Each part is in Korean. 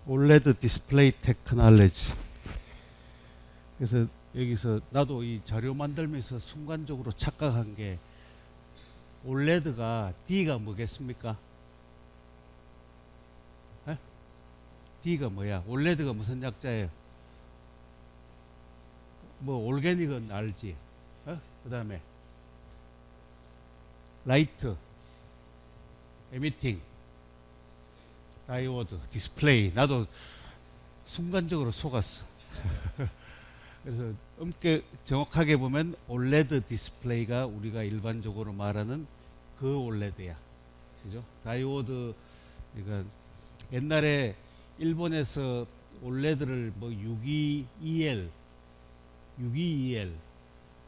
올레드 디스플레이 테크놀로지. 그래서 여기서 나도 이 자료 만들면서 순간적으로 착각한 게 올레드가 D가 뭐겠습니까? 에? D가 뭐야? 올레드가 무슨 약자예요? 뭐 올게닉은 알지? 그 다음에 라이트, 에미팅, 다이오드, 디스플레이. 나도 순간적으로 속았어. 그래서 정확하게 보면 올레드 디스플레이가 우리가 일반적으로 말하는 그 올레드야. 그죠? 다이오드, 그러니까 옛날에 일본에서 올레드를 뭐 62EL,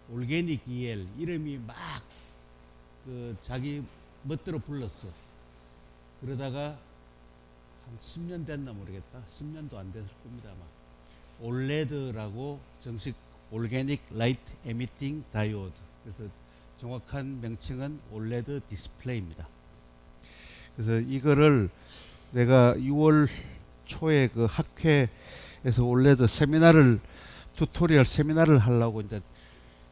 올게닉 EL 이름이 막 그 자기 멋대로 불렀어. 그러다가 한 10년 됐나 모르겠다. 10년도 안 됐을 겁니다 아마. 올레드라고 정식 올게닉 라이트 에미팅 다이오드. 그래서 정확한 명칭은 올레드 디스플레이입니다. 그래서 이거를 내가 6월 초에 그 학회에서 올레드 튜토리얼 세미나를 하려고 이제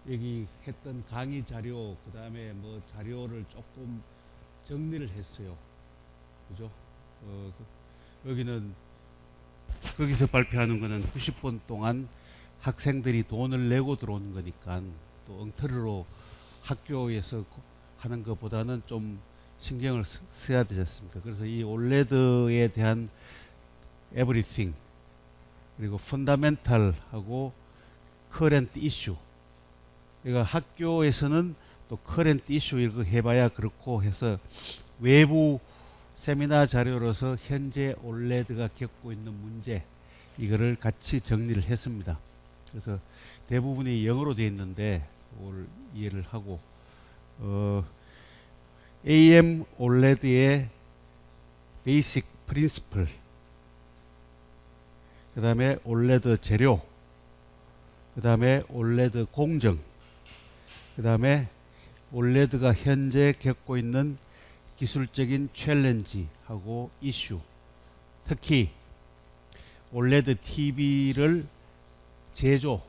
여기 했던 강의 자료, 그 다음에 뭐 자료를 조금 정리를 했어요. 그죠? 여기는 거기서 발표하는 거는 90분 동안 학생들이 돈을 내고 들어오는 거니까 또 엉터리로 학교에서 하는 것보다는 좀 신경을 써야 되지 않습니까? 그래서 이 올레드에 대한 everything, 그리고 펀다멘탈하고 커런트 이슈. 그러니까 학교에서는 또 커런트 이슈 이거 해봐야 그렇고 해서 외부 세미나 자료로서 현재 올레드가 겪고 있는 문제, 이거를 같이 정리를 했습니다. 그래서 대부분이 영어로 되어 있는데 그걸 이해를 하고 AM 올레드의 베이직 프린시플, 그 다음에 올레드 재료, 그 다음에 올레드 공정, 그 다음에 올레드가 현재 겪고 있는 기술적인 챌린지하고 이슈, 특히 올레드 TV를 제조하는데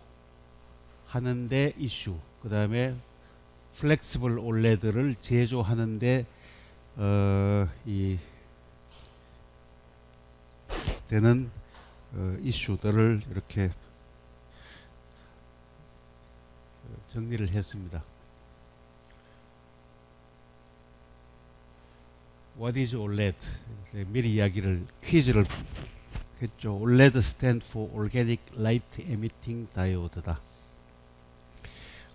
이슈, 그 다음에 플렉시블 올레드를 제조하는데 되는 이슈들을 이렇게 정리를 했습니다. What is OLED? 미리 이야기를 퀴즈를 했죠. OLED stand for Organic Light Emitting Diode다.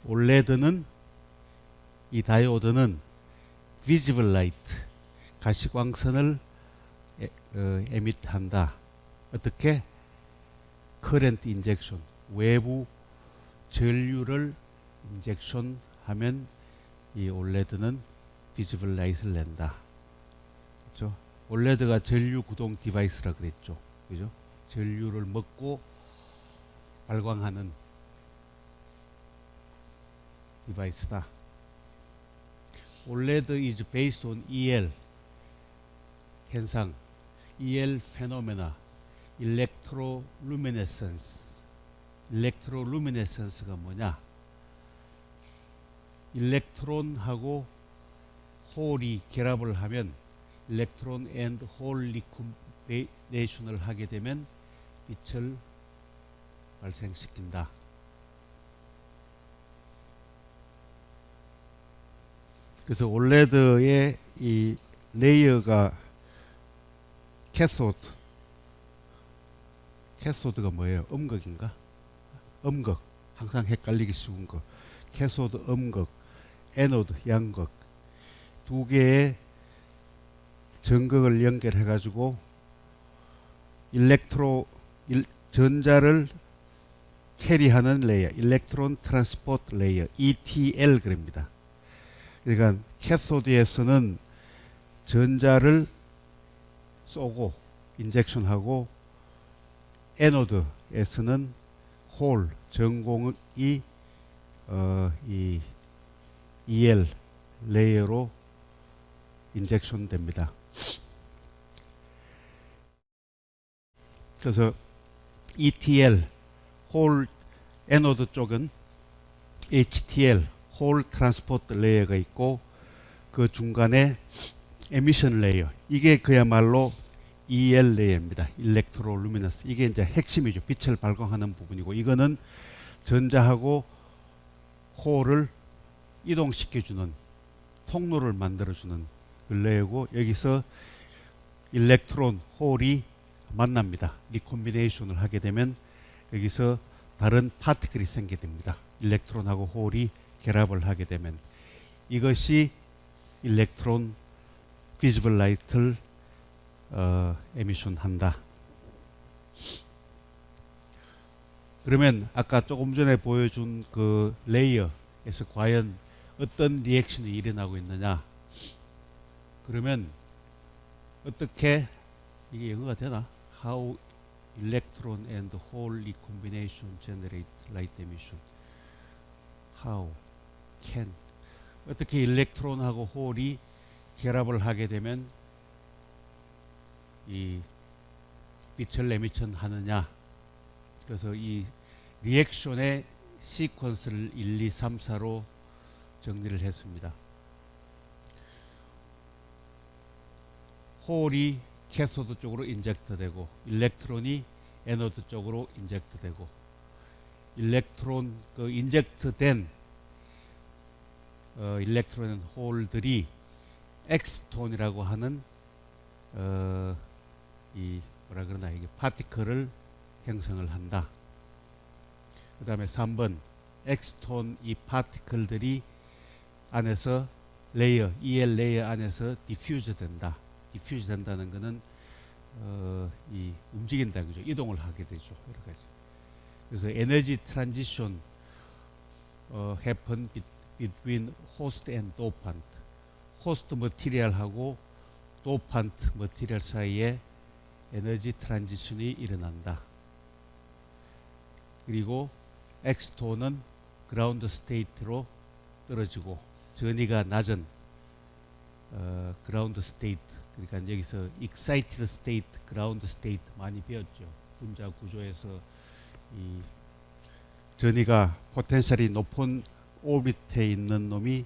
올레드는, 이 다이오드는 visible light, 가시광선을 에밋한다. 어떻게? current injection, 외부 전류를 인젝션 하면 이 올레드는 visible light을 낸다. 그렇죠? 올레드가 전류 구동 디바이스라 그랬죠. 그죠? 전류를 먹고 발광하는 디바이스다. OLED is based on EL 현상, EL phenomena, electroluminescence. electroluminescence가 뭐냐? 일렉트론하고 홀이 결합을 하면 일렉트론 앤드 홀 리콤비네이션을 하게 되면 빛을 발생시킨다. 그래서 올레드의 이 레이어가 캐소드가 뭐예요? 음극인가? 음극. 항상 헷갈리기 쉬운 거. 캐소드 음극, 에노드 양극. 두 개의 전극을 연결해 가지고 전자를 캐리하는 레이어, 일렉트론 트랜스포트 레이어, ETL 그럽니다. 그러니까 캐소드에서는 전자를 쏘고 인젝션하고, 에노드에서는 홀 전공이 이 EL 레이어로 인젝션 됩니다. 그래서 ETL 홀 에노드 쪽은 HTL 홀 트랜스포트 레이어가 있고 그 중간에 에미션 레이어, 이게 그야말로 EL 레이어입니다. 일렉트로루미너스. 이게 이제 핵심이죠. 빛을 발광하는 부분이고, 이거는 전자하고 홀을 이동시켜주는 통로를 만들어주는 그 레이어고, 여기서 일렉트론 홀이 만납니다. 리콤비네이션을 하게 되면 여기서 다른 파티클이 생기게 됩니다. 일렉트론하고 홀이 결합을 하게 되면 이것이 일렉트론 비지블 라이트를 에미션 한다. 그러면 아까 조금 전에 보여준 그 레이어에서 과연 어떤 리액션이 일어나고 있느냐? 그러면 어떻게, 이게 영어가 되나? How electron and hole recombination generate light emission. How can, 어떻게 일렉트론하고 홀이 결합을 하게 되면 이 빛을 에미션 하느냐. 그래서 이 리액션의 시퀀스를 1, 2, 3, 4로 정리를 했습니다. 홀이 캐소드 쪽으로 인젝트 되고, 일렉트론이 에노드 쪽으로 인젝트 되고, 일렉트론 그 인젝트 된 일렉트론 홀들이 엑스톤이라고 하는 이 뭐라 그러나, 이게 파티클을 형성을 한다. 그 다음에 3번 엑스톤 이 파티클들이 안에서 레이어, EL 레이어 안에서 디퓨즈 된다. 디퓨즈 된다는 것은 이 움직인다, 그죠? 이동을 하게 되죠. 여러 가지. 그래서 에너지 트랜지션 happen between host and dopant. 호스트 머티리얼하고 도판트 머티리얼 사이에 에너지 트랜지션이 일어난다. 그리고 엑스톤은 그라운드 스테이트로 떨어지고, 전이가 낮은 그라운드 스테이트, 그러니까 여기서 excited state, ground state 많이 배웠죠. 분자 구조에서 이 전이가 포텐셜이 높은 오비트에 있는 놈이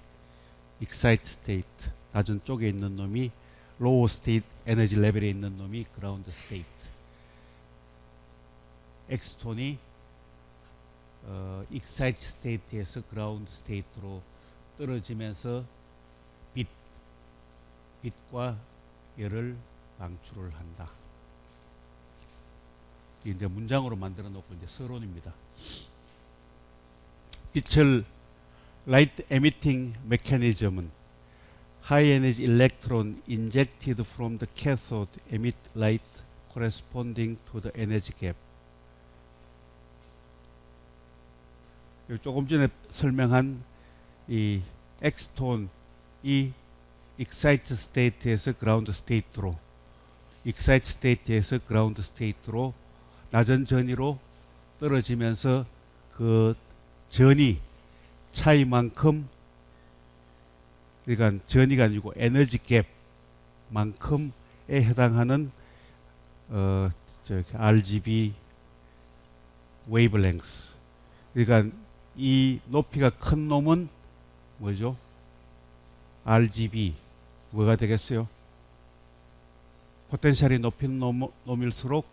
excited state, 낮은 쪽에 있는 놈이 low state, 에너지 레벨에 있는 놈이 ground state. 엑스톤이 excited state에서 ground state로 떨어지면서 빛과 열을 방출을 한다. 이제 문장으로 만들어 놓고 이제 서론입니다. 빛을 라이트 에미팅 메커니즘은 high energy electron injected from the cathode emit light corresponding to the energy gap. 조금 전에 설명한 이 엑스톤이 excited state에서 ground state로, excited state에서 ground state로 낮은 전위로 떨어지면서 그 전위 차이만큼, 그러니까 전위가 아니고 에너지 갭만큼에 해당하는 RGB 웨이브랭스. 그러니까 이 높이가 큰 놈은 뭐죠? RGB 뭐가 되겠어요? 포텐셜이 높은 놈일수록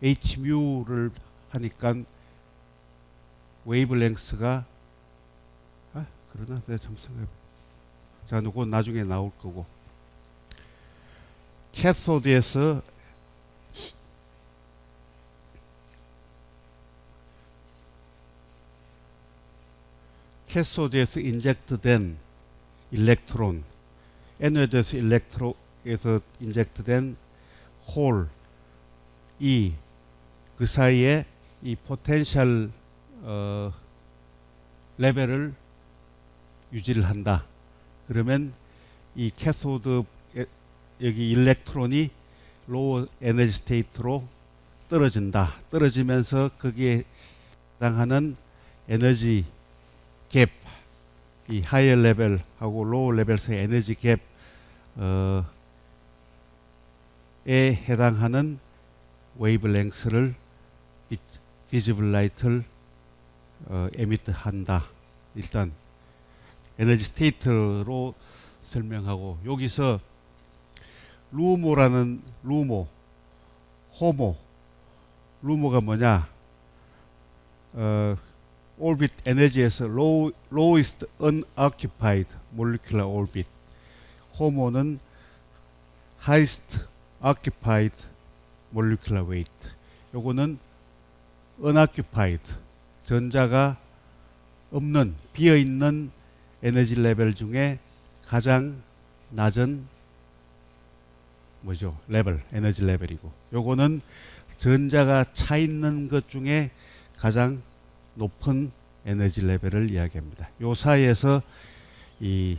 H뮤를 하니까 웨이브랭스가 그러나 내가 좀 생각해. 자, 그건 나중에 나올 거고. 캐소드에서 캐소드에서 인젝트된 일렉트론, 에노드에서 일렉트로에서 인젝트된 홀이 그 사이에 이 포텐셜 레벨을 유지를 한다. 그러면 이 캐소드 여기 일렉트론이 로우 에너지 스테이트로 떨어진다. 떨어지면서 거기에 해당하는 에너지 이 하이어 레벨하고 로우 레벨에서의 에너지 갭에 해당하는 웨이브랭스를 비지블 라이트를 에미트 한다. 일단 에너지 스테이트로 설명하고, 여기서 루모라는 호모, 루모가 뭐냐? 오비트 에너지에서 lowest unoccupied molecular orbit, 호모는 highest occupied molecular weight. 요거는 unoccupied, 전자가 없는, 비어있는 에너지 레벨 중에 가장 낮은 뭐죠? 레벨, 에너지 레벨이고, 요거는 전자가 차 있는 것 중에 가장 높은 에너지 레벨을 이야기합니다. 요 사이에서 이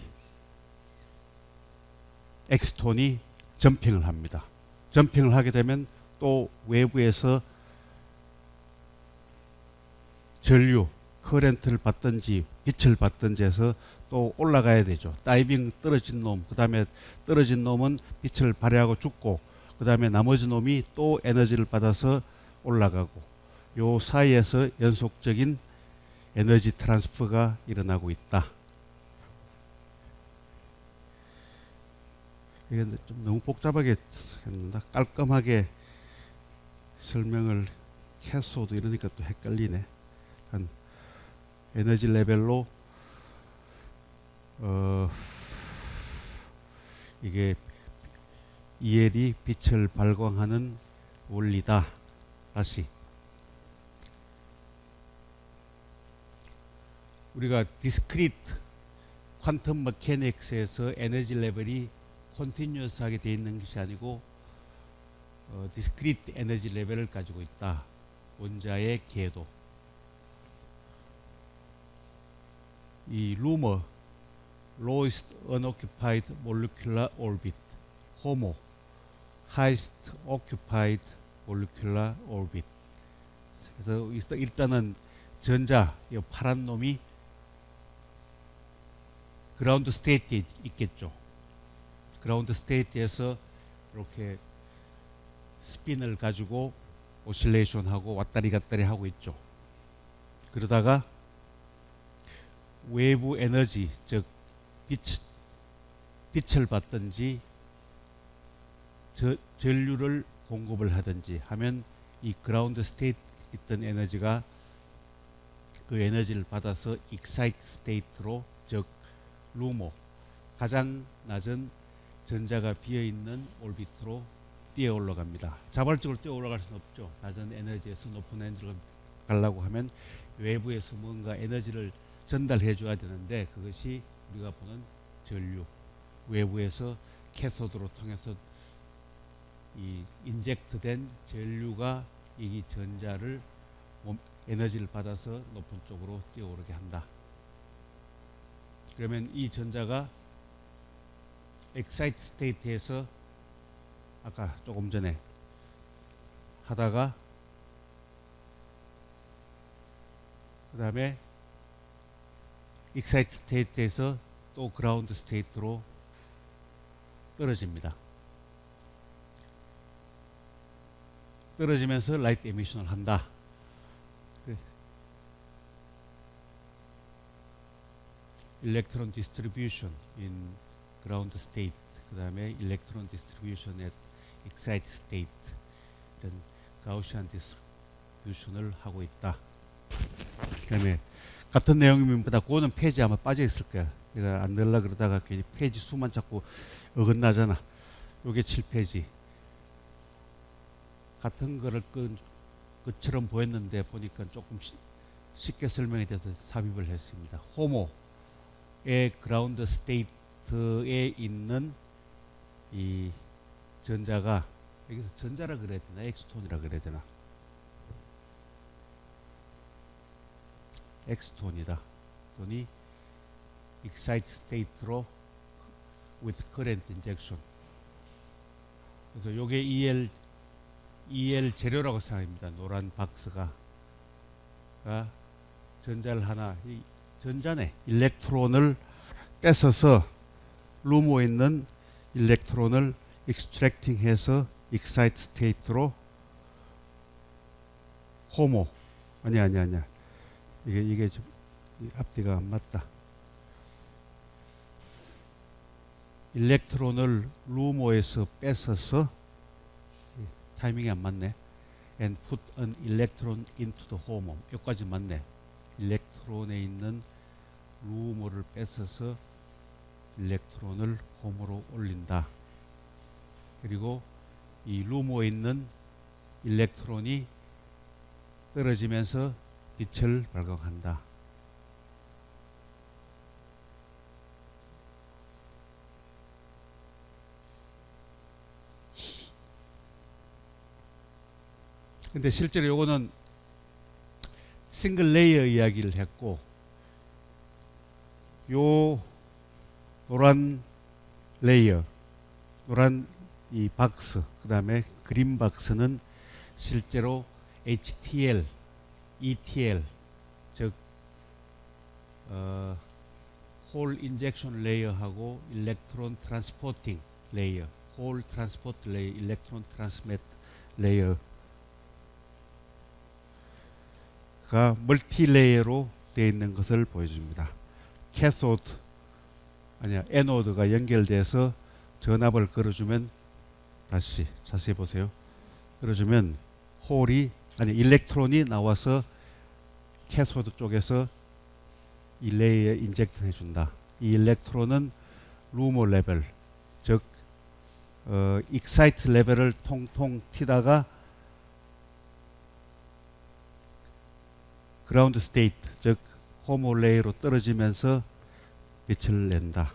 엑스톤이 점핑을 합니다. 점핑을 하게 되면 또 외부에서 전류, 커런트를 받든지 빛을 받든지 해서 또 올라가야 되죠. 다이빙 떨어진 놈, 그 다음에 떨어진 놈은 빛을 발휘하고 죽고, 그 다음에 나머지 놈이 또 에너지를 받아서 올라가고, 요 사이에서 연속적인 에너지 트랜스퍼가 일어나고 있다. 이게 좀 너무 복잡하게 했는데 깔끔하게 설명을 캐소드 이러니까 또 헷갈리네. 한 에너지 레벨로 이게 EL이 빛을 발광하는 원리다. 다시 우리가 디스크리트 퀀텀 머케닉스에서 에너지 레벨이 컨티뉴어스하게 되어 있는 것이 아니고 디스크리트 에너지 레벨을 가지고 있다. 원자의 궤도. 이 루머 lowest unoccupied molecular orbit, 호모 highest occupied molecular orbit. 그래서 일단은 전자, 이 파란 놈이 그라운드 스테이트에 있겠죠. 그라운드 스테이트에서 이렇게 스핀을 가지고 오실레이션 하고 왔다리 갔다리 하고 있죠. 그러다가 외부 에너지, 즉 빛을 받든지 전류를 공급을 하든지 하면 이 그라운드 스테이트 있던 에너지가 그 에너지를 받아서 익사이트 스테이트로, 즉 루모, 가장 낮은 전자가 비어있는 올비트로 뛰어 올라갑니다. 자발적으로 뛰어 올라갈 수는 없죠. 낮은 에너지에서 높은 에너지로 가려고 하면 외부에서 뭔가 에너지를 전달해 줘야 되는데, 그것이 우리가 보는 전류, 외부에서 캐소드로 통해서 이 인젝트된 전류가 이 전자를 에너지를 받아서 높은 쪽으로 뛰어오르게 한다. 그러면 이 전자가 엑사이트 스테이트에서 아까 조금 전에 하다가 그 다음에 익사이트 스테이트에서 또 그라운드 스테이트로 떨어집니다. 떨어지면서 라이트 에미션을 한다. 일렉트론 디스트리뷰션 in ground state, 그 다음에 일렉트론 디스트리뷰션 at excited state, 이런 가우시안 디스트리뷰션을 하고 있다. 그 다음에 같은 내용입니다. 그거는 페이지 아마 빠져 있을 거야. 내가 안 넣으려 그러다가 괜히 페이지 수만 자꾸 어긋나잖아. 요게 7페이지. 같은 거를 것처럼 보였는데 보니까 조금 쉽게 설명에 대해서 삽입을 했습니다. 호모의 그라운드 스테이트에 있는 이 전자가, 여기서 전자라 그래야 되나 엑스톤이라 그래야 되나, 엑스톤이다. 톤이 익사이트 스테이트로 with current injection. 그래서 요게 EL 재료라고 생각합니다. 노란 박스가 전자를 하나, 이 전자네. 일렉트론을 뺏어서 루모에 있는 일렉트론을 익스트랙팅 해서 익사이트 스테이트로 호모. 아니야. 이게 좀 앞뒤가 안 맞다. 일렉트론을 루모에서 뺏어서 타이밍이 안 맞네. And put an electron into the HOMO. 여기까지 맞네. 일렉트론에 있는 루모를 뺏어서 일렉트론을 홈으로 올린다. 그리고 이 루모에 있는 일렉트론이 떨어지면서 빛을 발광한다. 근데 실제로 요거는 싱글 레이어 이야기를 했고, 요 노란 레이어, 노란 이 박스, 그 다음에 그린 박스는 실제로 HTL, ETL, 즉 홀 인젝션 레이어하고 일렉트론 트랜스포팅 레이어, 홀 트랜스포트 레이어, 일렉트론 트랜스미트 레이어 가 멀티 레이어로 되어 있는 것을 보여줍니다. 캐소드 아니야 에노드가 연결돼서 전압을 걸어주면, 다시 자세히 보세요. 걸어주면 홀이 아니 일렉트론이 나와서 캐소드 쪽에서 이 레이어에 인젝트 해준다. 이 일렉트론은 루모 레벨, 즉 익사이트 레벨을 통통 튀다가 그라운드 스테이트, 즉 호모 레이로 떨어지면서 빛을 낸다.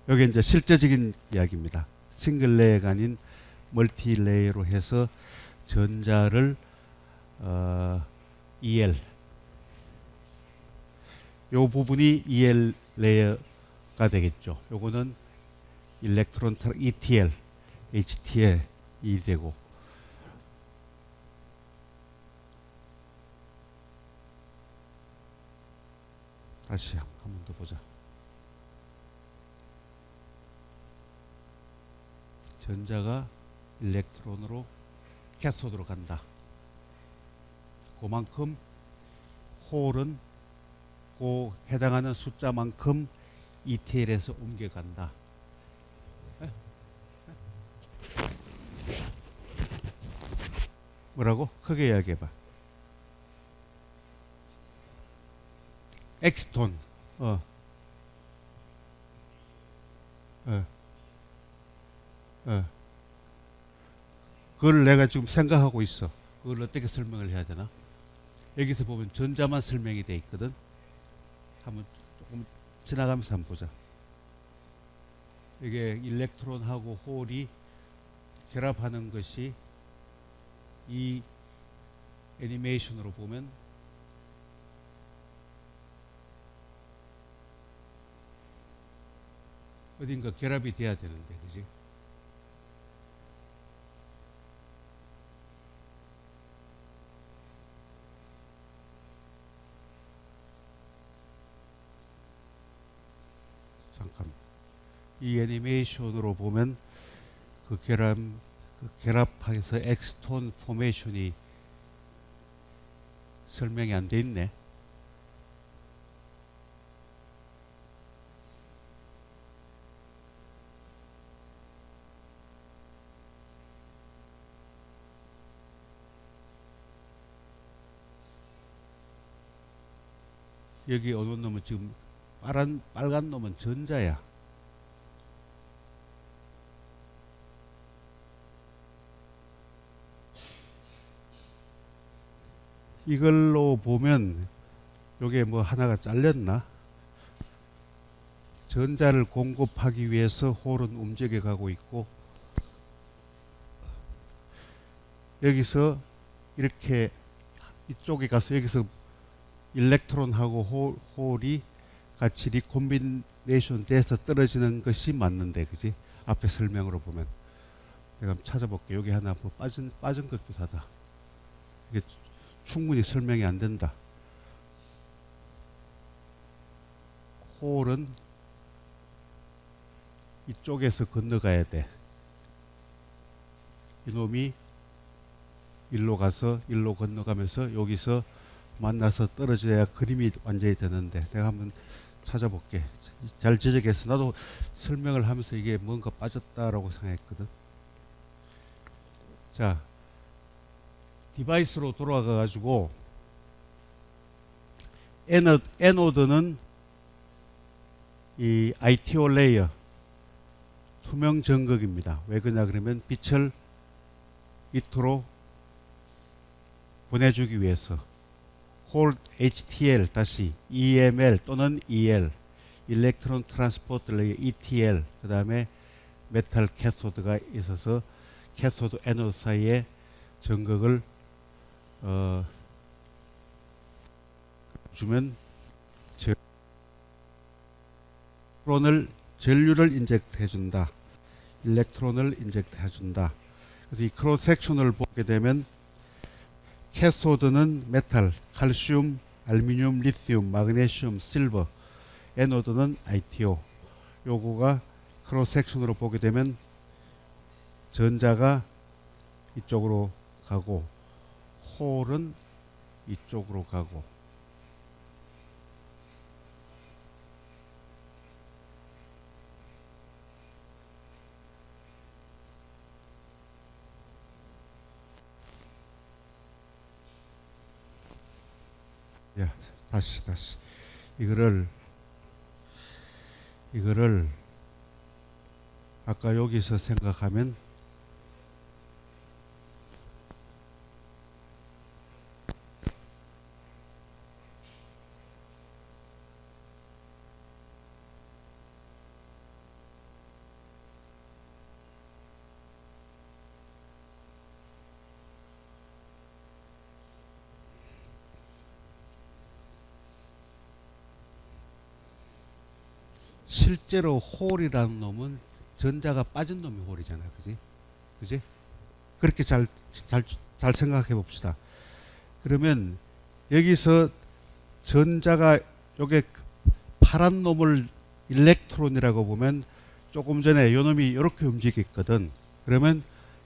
여기 이제 실제적인 이야기입니다. 싱글 레이어가 아닌 멀티 레이어로 해서 전자를 EL, 요 부분이 EL 레이어가 되겠죠. 요거는 일렉트론 ETL, HTL이 되고, 다시 한 번 더 보자. 전자가 일렉트론으로 캐소드로 간다. 그만큼 홀은 그 해당하는 숫자만큼 ETL에서 옮겨간다. 뭐라고? 크게 이야기해봐. 엑스톤. 그걸 내가 지금 생각하고 있어. 그걸 어떻게 설명을 해야 되나? 여기서 보면 전자만 설명이 돼 있거든. 한번 조금 지나가면서 한번 보자. 이게 일렉트론하고 홀이 결합하는 것이 이 애니메이션으로 보면 어딘가 결합이 돼야 되는데, 그지? 잠깐. 이 애니메이션으로 보면 그 결합해서 엑스톤 포메이션이 설명이 안 돼 있네. 여기 어느 놈은 지금 빨간 놈은 전자야. 이걸로 보면 요게 뭐 하나가 잘렸나? 전자를 공급하기 위해서 홀은 움직여 가고 있고, 여기서 이렇게 이쪽에 가서 여기서 일렉트론하고 홀이 같이 리콤비네이션 돼서 떨어지는 것이 맞는데, 그지? 앞에 설명으로 보면 내가 한번 찾아볼게. 여기 하나 뭐 빠진 것 같기도 하다. 이게 충분히 설명이 안 된다. 홀은 이쪽에서 건너가야 돼. 이놈이 일로 가서 일로 건너가면서 여기서 만나서 떨어져야 그림이 완전히 되는데, 내가 한번 찾아볼게. 잘 지적해서 나도 설명을 하면서 이게 뭔가 빠졌다라고 생각했거든. 자, 디바이스로 돌아가 가지고 에노드는 이 ITO 레이어 투명 전극입니다. 왜 그러냐 그러면 빛을 밑으로 보내주기 위해서. 홀 HTL 다시 EML 또는 EL 일렉트론 트랜스포트 레이어 ETL, 그 다음에 메탈 캐소드가 있어서 캐소드 에노드 사이에 전극을 주면 전류를 인젝트 해준다. 일렉트론을 인젝트 해준다. 그래서 이 크로스 섹션을 보게 되면 캐소드는 메탈, 칼슘, 알루미늄, 리튬, 마그네슘, 실버, 에노드는 ITO. 요거가 크로스 섹션으로 보게 되면 전자가 이쪽으로 가고 홀은 이쪽으로 가고. 야, 다시 이거를 아까 여기서 생각하면 실제로 홀이라는 놈은 전자가 빠진 놈이 홀이잖아. 그지? 그렇게 잘 생각해 봅시다. 그러면 여기서 전자가 요게 파란 놈을 일렉트론이라고 보면 조금 전에 요 놈이 이렇게 움직였거든. 그러면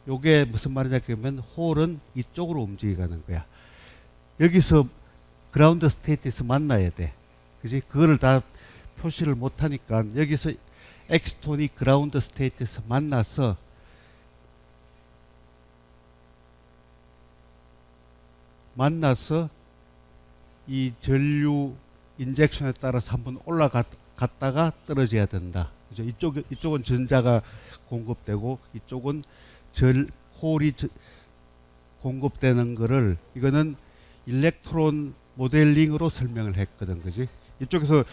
요게 무슨 말이냐 그러면 홀은 이쪽으로 움직이가는 거야. 여기서 그라운드 스테이트에서 만나야 돼. 그지? 그거를 다 표시를 못하니까 여기서 엑스톤이 그라운드 스테이트에서 만나서 이 전류 인젝션에 따라서 한번 올라갔다가 떨어져야 된다. 그죠? 이쪽은 전자가 공급되고 이쪽은 홀이 공급되는 거를, 이거는 일렉트론 모델링으로 설명을 했거든. 그지? 이쪽에서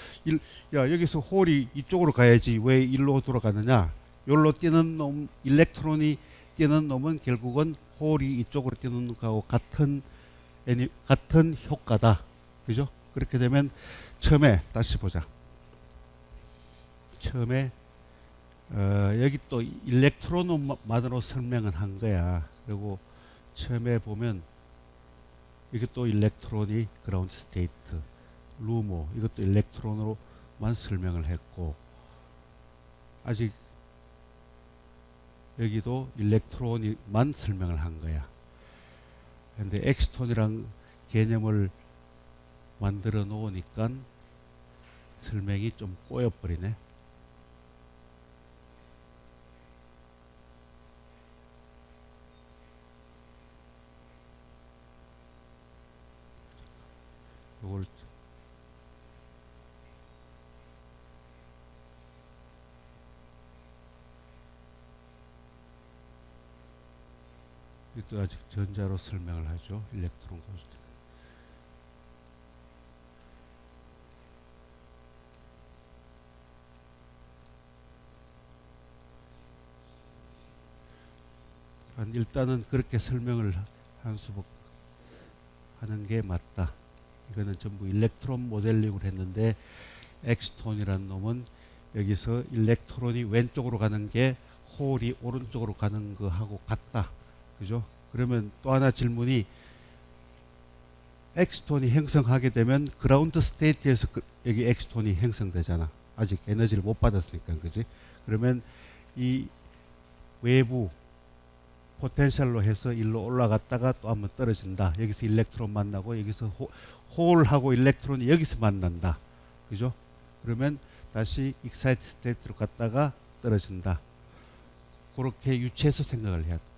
여기서 홀이 이쪽으로 가야지 왜 일로 돌아가느냐. 여기로 뛰는 놈, 일렉트론이 뛰는 놈은 결국은 홀이 이쪽으로 뛰는 거하고 같은 효과다. 그죠? 그렇게 되면 처음에 다시 보자. 처음에 여기 또 일렉트론만으로 설명을 한 거야. 그리고 처음에 보면 이게 또 일렉트론이 그라운드 스테이트, 루모, 이것도 일렉트론으로만 설명을 했고, 아직 여기도 일렉트론만 설명을 한 거야. 근데 엑스톤이란 개념을 만들어 놓으니까 설명이 좀 꼬여버리네. 이걸 이것도 아직 전자로 설명을 하죠. 일렉트론 가지고. 일단은 그렇게 설명을 하는 게 맞다. 이거는 전부 일렉트론 모델링을 했는데 엑스톤이라는 놈은 여기서 일렉트론이 왼쪽으로 가는 게 홀이 오른쪽으로 가는 거하고 같다. 그죠? 그러면 또 하나 질문이, 엑스톤이 형성하게 되면 그라운드 스테이트에서 여기 엑스톤이 형성되잖아. 아직 에너지를 못 받았으니까, 그지? 그러면 이 외부 포텐셜로 해서 일로 올라갔다가 또 한번 떨어진다. 여기서 일렉트론 만나고 여기서 홀하고 일렉트론이 여기서 만난다. 그죠? 그러면 다시 익사이트 스테이트로 갔다가 떨어진다. 그렇게 유추해서 생각을 해야 됩니다.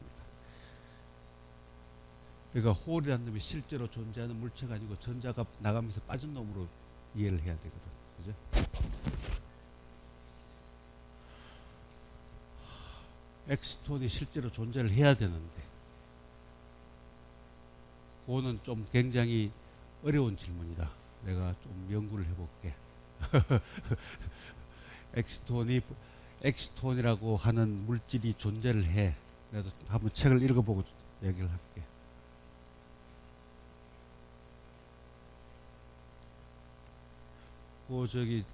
그러니까 홀이라는 놈이 실제로 존재하는 물체가 아니고 전자가 나가면서 빠진 놈으로 이해를 해야 되거든. 그죠? 엑스톤이 실제로 존재를 해야 되는데 그거는 좀 굉장히 어려운 질문이다. 내가 좀 연구를 해볼게. 엑스톤이라고 하는 물질이 존재를 해. 내가 한번 책을 읽어보고 얘기를 할게. 그 저기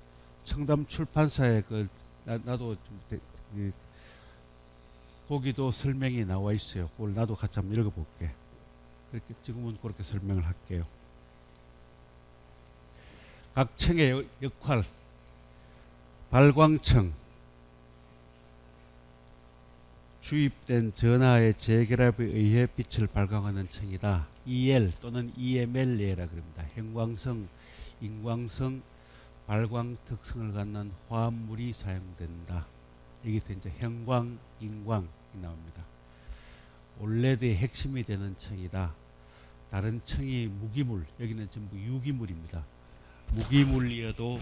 청담 출판사에 그 나도 좀 거기도 설명이 나와 있어요. 그걸 나도 같이 한번 읽어볼게. 그렇게 지금은 그렇게 설명을 할게요. 각 층의 역할, 발광층, 주입된 전하의 재결합에 의해 빛을 발광하는 층이다. EL 또는 EML이라 그럽니다. 형광성, 인광성, 발광 특성을 갖는 화합물이 사용된다. 여기서 이제 형광, 인광이 나옵니다. 올레드의 핵심이 되는 층이다. 다른 층이 무기물, 여기는 전부 유기물입니다. 무기물이어도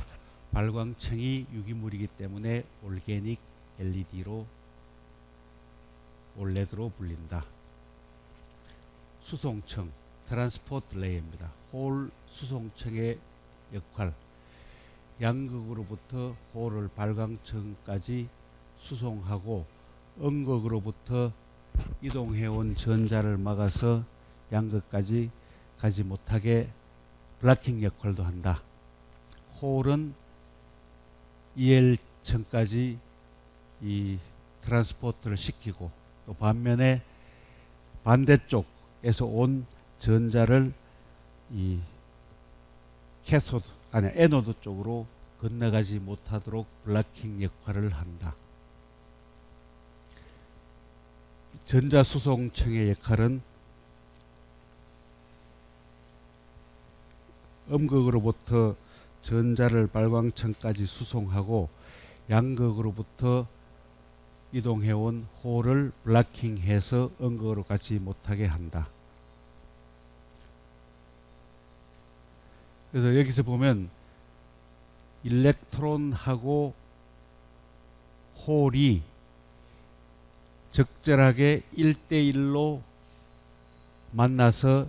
발광층이 유기물이기 때문에 올게닉 LED로 올레드로 불린다. 수송층, 트랜스포트 레이어입니다. 홀 수송층의 역할, 양극으로부터 홀을 발광층까지 수송하고 음극으로부터 이동해온 전자를 막아서 양극까지 가지 못하게 블락킹 역할도 한다. 홀은 EL층까지 이 트랜스포트를 시키고 또 반면에 반대쪽에서 온 전자를 이 캐소드 아니 에노드 쪽으로 건너가지 못하도록 블락킹 역할을 한다. 전자수송층의 역할은 음극으로부터 전자를 발광층까지 수송하고 양극으로부터 이동해온 홀을 블락킹해서 음극으로 가지 못하게 한다. 그래서 여기서 보면 일렉트론하고 홀이 적절하게 1대1로 만나서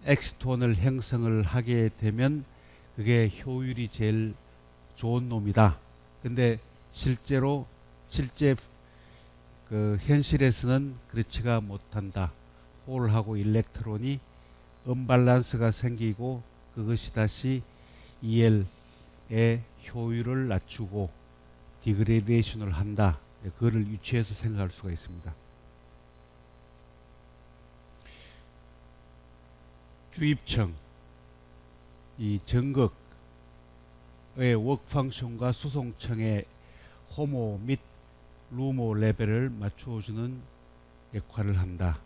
엑스톤을 형성을 하게 되면 그게 효율이 제일 좋은 놈이다. 근데 실제 그 현실에서는 그렇지가 못한다. 홀하고 일렉트론이 언밸런스가 생기고 그것이 다시 EL의 효율을 낮추고 디그레데이션을 한다. 그거를 유추해서 생각할 수가 있습니다. 주입층, 이 전극의 워크 펑션과 수송층의 호모 및 루모 레벨을 맞추어주는 역할을 한다.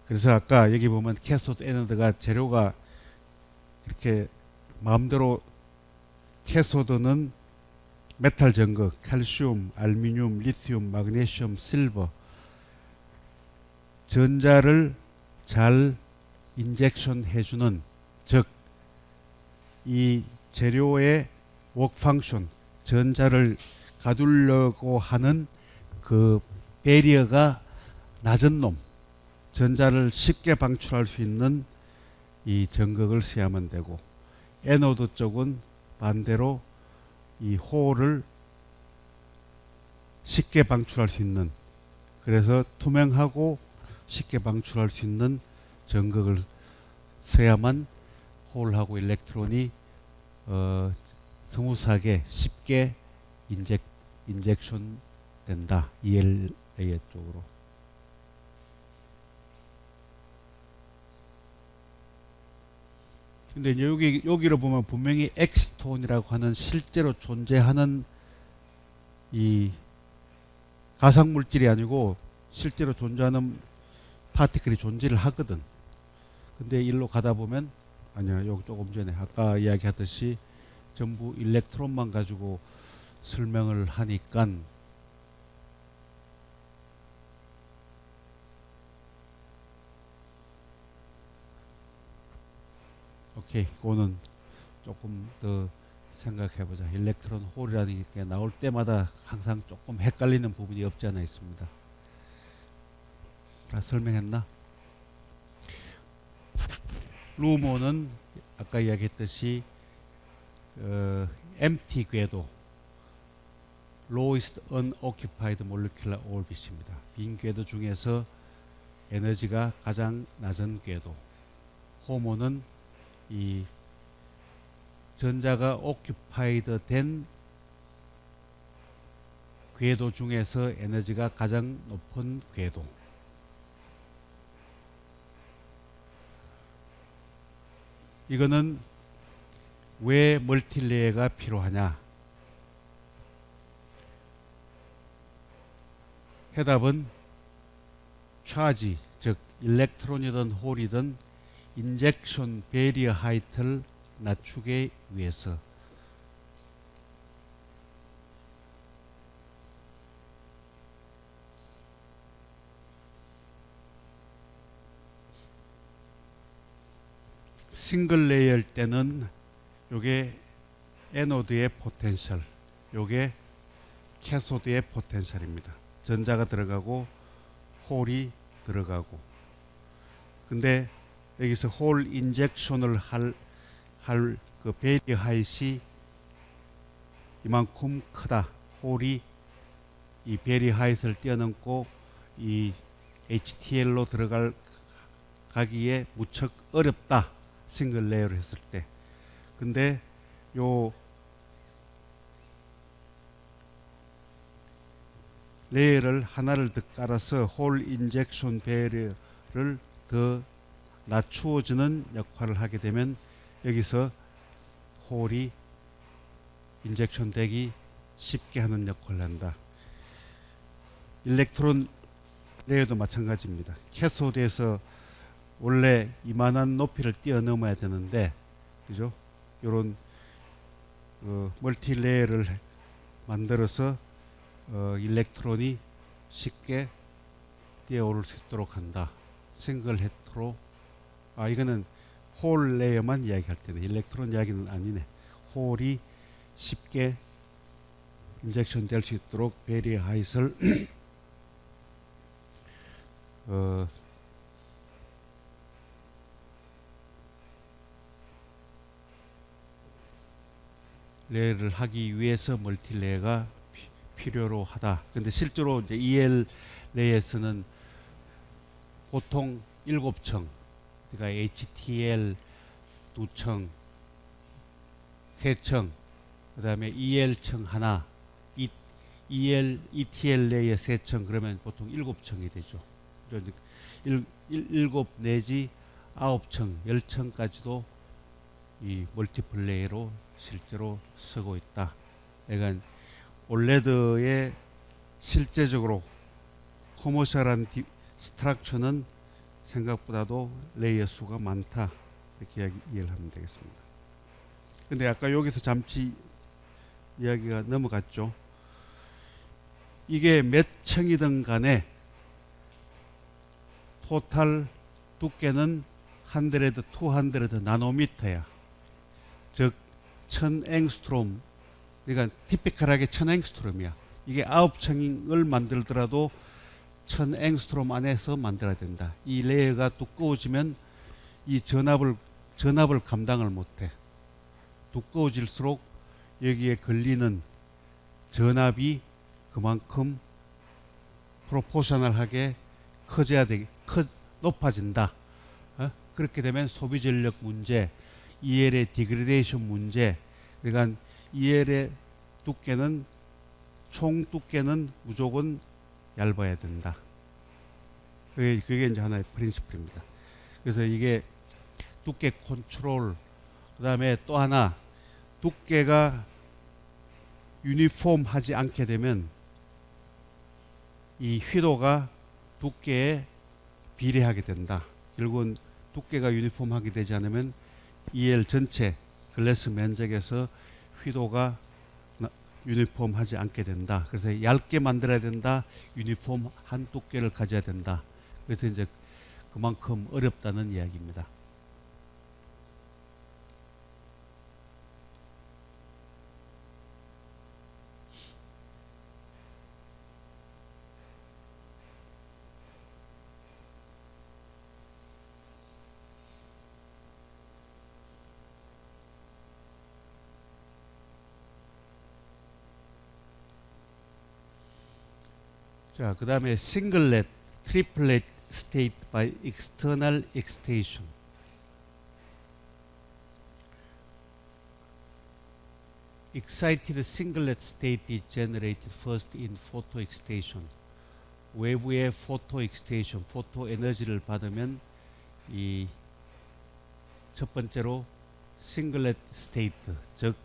그래서 아까 여기 보면 캐소드 에너드가 재료가 이렇게 마음대로 캐소드는 메탈 전극, 칼슘, 알루미늄, 리튬, 마그네슘, 실버 전자를 잘 인젝션 해주는, 즉 이 재료의 워크 펑션, 전자를 가두려고 하는 그 배리어가 낮은 놈, 전자를 쉽게 방출할 수 있는 이 전극을 써야만 되고, 에노드 쪽은 반대로 이 홀을 쉽게 방출할 수 있는, 그래서 투명하고 쉽게 방출할 수 있는 전극을 써야만 홀하고 일렉트론이 스무스하게 쉽게 인젝션 된다. ELA 쪽으로. 근데 이제 여기로 보면 분명히 엑스톤이라고 하는 실제로 존재하는 이 가상 물질이 아니고 실제로 존재하는 파티클이 존재를 하거든. 근데 일로 가다 보면 아니야, 여기 조금 전에 아까 이야기하듯이 전부 일렉트론만 가지고 설명을 하니까 오케이, 그거는 조금 더 생각해보자. 일렉트론 홀이라는 게 나올 때마다 항상 조금 헷갈리는 부분이 없지 않아 있습니다. 다 설명했나? 루머는 아까 이야기했듯이 empty 궤도, lowest unoccupied molecular orbit입니다. 빈 궤도 중에서 에너지가 가장 낮은 궤도. 호모는 이 전자가 occupied 된 궤도 중에서 에너지가 가장 높은 궤도. 이거는 왜 멀티레이어가 필요하냐? 해답은 차지, 즉 일렉트론이든 홀이든 인젝션 베리어 하이트를 낮추기 위해서. 싱글 레이어일 때는 요게 에노드의 포텐셜, 요게 캐소드의 포텐셜입니다. 전자가 들어가고 홀이 들어가고. 근데 여기서 홀 인젝션을 할 그 베리어 하이트이 이만큼 크다. 홀이 이 베리어 하이트를 뛰어넘고 이 HTL로 가기에 무척 어렵다. 싱글 레이어를 했을 때. 근데 요 레이어를 하나를 더 깔아서 홀 인젝션 베리어를 더 낮추어주는 역할을 하게 되면 여기서 홀이 인젝션 되기 쉽게 하는 역할을 한다. 일렉트론 레이어도 마찬가지입니다. 캐소드에서 원래 이만한 높이를 뛰어넘어야 되는데, 그죠? 요런 멀티 레이어를 만들어서 일렉트론이 쉽게 뛰어오를 수 있도록 한다. 싱글 헤트로. 이거는 홀 레이어만 이야기할 때는, 일렉트론 이야기는 아니네. 홀이 쉽게 인젝션 될 수 있도록 베리어 하이트를 레이어를 하기 위해서 멀티 레이어가 필요로 하다. 근데 실제로 이제 EL 레이어에서는 보통 7층, 그러니까 HTL 2층, 3층, 그 다음에 EL층 하나, ETL 레이어 3층, 그러면 보통 7층이 되죠. 7 내지 9층, 10층까지도 이 멀티플 레이어로 실제로 쓰고 있다. 그러니까 올레드의 실제적으로 커머셜한 스트럭처는 생각보다도 레이어 수가 많다. 이렇게 이해를 하면 되겠습니다. 근데 아까 여기서 잠시 이야기가 넘어갔죠. 이게 몇 층이든 간에 토탈 두께는 100, 200 나노미터야. 즉 1000앵스트롬, 그러니까 티피컬하게 1000앵스트롬이야. 이게 9층을 만들더라도 1000앵스트롬 안에서 만들어야 된다. 이 레이어가 두꺼워지면 이 전압을 감당을 못해. 두꺼워질수록 여기에 걸리는 전압이 그만큼 프로포셔널하게 높아진다. 그렇게 되면 소비 전력 문제, EL의 디그레데이션 문제, 그러니까 EL의 두께는, 총 두께는 무조건 얇아야 된다. 그게 이제 하나의 프린시플입니다. 그래서 이게 두께 컨트롤, 그 다음에 또 하나, 두께가 유니폼하지 않게 되면 이 휘도가 두께에 비례하게 된다. 결국은 두께가 유니폼하게 되지 않으면 EL 전체 글래스 면적에서 휘도가 유니폼하지 않게 된다. 그래서 얇게 만들어야 된다. 유니폼한 두께를 가져야 된다. 그래서 이제 그만큼 어렵다는 이야기입니다. 자, 그 다음에 싱글렛, 트리플렛 state by external excitation. Excited singlet state is generated first in photo excitation. 외부의 포토 익스테이션, 포토 에너지를 받으면 이 첫 번째로 싱글렛 스테이트, 즉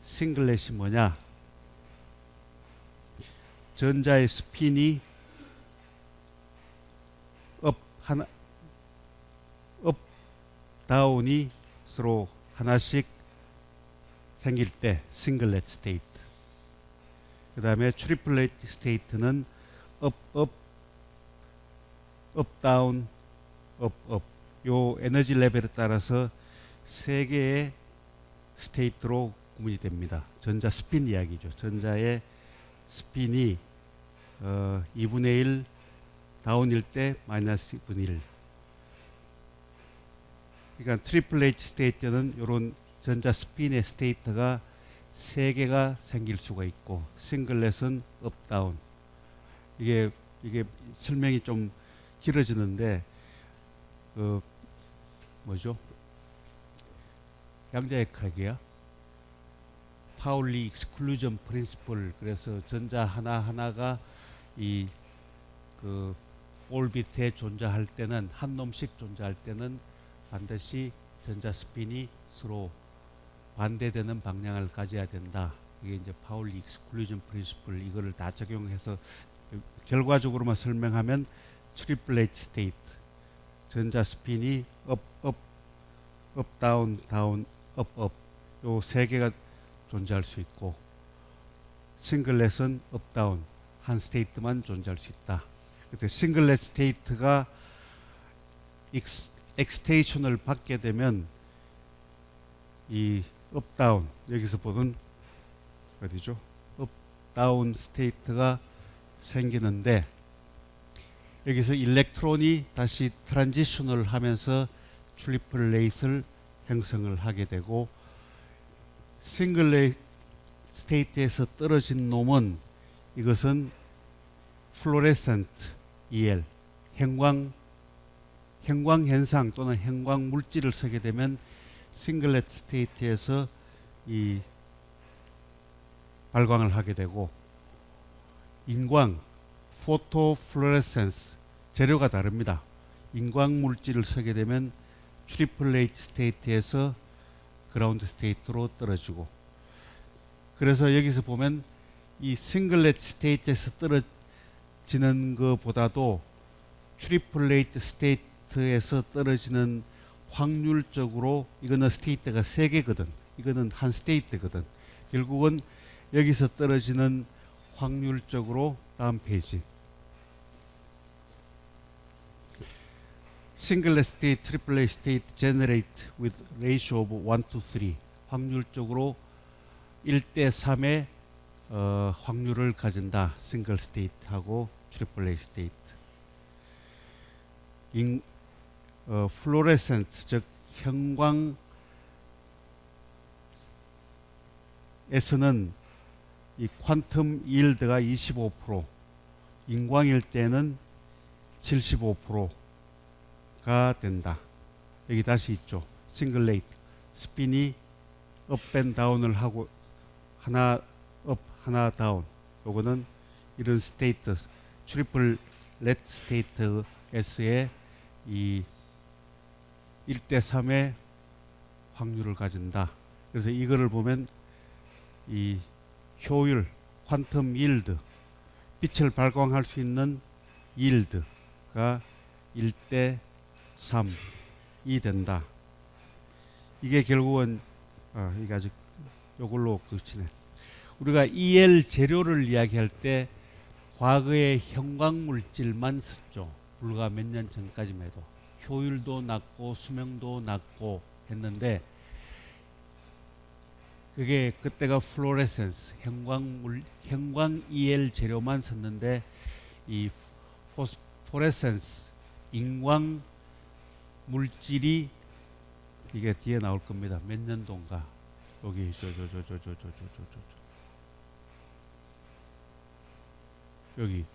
싱글렛이 뭐냐? 전자의 스핀이 업 하나, 업 다운이 서로 하나씩 생길 때 싱글렛 스테이트. 그 다음에 트리플렛 스테이트는 업 다운, 업. 요 에너지 레벨에 따라서 세 개의 스테이트로 구분이 됩니다. 전자 스핀 이야기죠. 전자의 스핀이 2분의 1 다운일 때 마이너스 2분의 1. 그러니까 트리플렛 스테이트는 이런 전자 스핀의 스테이트가 세 개가 생길 수가 있고, 싱글렛은 업 다운. 이게 설명이 좀 길어지는데 뭐죠? 양자역학이야. 파울리 익스클루전 프린시플. 그래서 전자 하나하나가 이 그 올비트에 존재할 때는, 한 놈씩 존재할 때는 반드시 전자 스핀이 서로 반대되는 방향을 가져야 된다. 이게 이제 파울리 익스클루전 프린시플. 이거를 다 적용해서 결과적으로만 설명하면 트리플렛 스테이트, 전자 스핀이 업 다운 다운 업 요 세 개가 존재할 수 있고, 싱글렛은 업 다운 한 스테이트만 존재할 수 있다. 그때 싱글렛 스테이트가 엑스테이션을 받게 되면 이 업 다운, 여기서 보는 어디죠? 업 다운 스테이트가 생기는데, 여기서 일렉트론이 다시 트랜지션을 하면서 트리플렛을 형성을 하게 되고, 싱글렛 스테이트에서 떨어진 놈은 이것은 플로레센트 EL, 형광 현상 또는 형광 물질을 쓰게 되면 싱글렛 스테이트에서 이 발광을 하게 되고, 인광 포토 플로레센스 재료가 다릅니다. 인광 물질을 쓰게 되면 트리플렛 스테이트에서 그라운드 스테이트로 떨어지고, 그래서 여기서 보면 이 싱글렛 스테이트에서 떨어지는 것보다도 트리플렛 스테이트에서 떨어지는 확률적으로, 이거는 스테이트가 3개거든. 이거는 한 스테이트거든. 결국은 여기서 떨어지는 확률적으로, 다음 페이지. Singlet state, triplet state generate with ratio of 1 to 3. 확률적으로 1대 3의 확률을 가진다. 싱글 스테이트하고 트리플렛 스테이트. 플로레센트, 즉 형광에서는 이 퀀텀 일드가 25%, 인광일 때는 75%가 된다. 여기 다시 있죠. 싱글렛 스핀이 업앤 다운을 하고, 하나 업 하나 다운. 요거는 이런 스테이트, 트리플렛 스테이트에서의 이 1대 3의 확률을 가진다. 그래서 이거를 보면 이 효율, 퀀텀 일드, 빛을 발광할 수 있는 일드가 1대 3이 된다. 이게 결국은 이게 아직 요걸로 그치네. 우리가 EL 재료를 이야기할 때 과거에 형광물질만 썼죠. 불과 몇 년 전까지만 해도 효율도 낮고 수명도 낮고 했는데, 그게 그때가 플로레센스 형광 EL 재료만 썼는데, 이 포스포레센스 인광 물질이 이게 뒤에 나올 겁니다. 몇 년도인가 여기 여기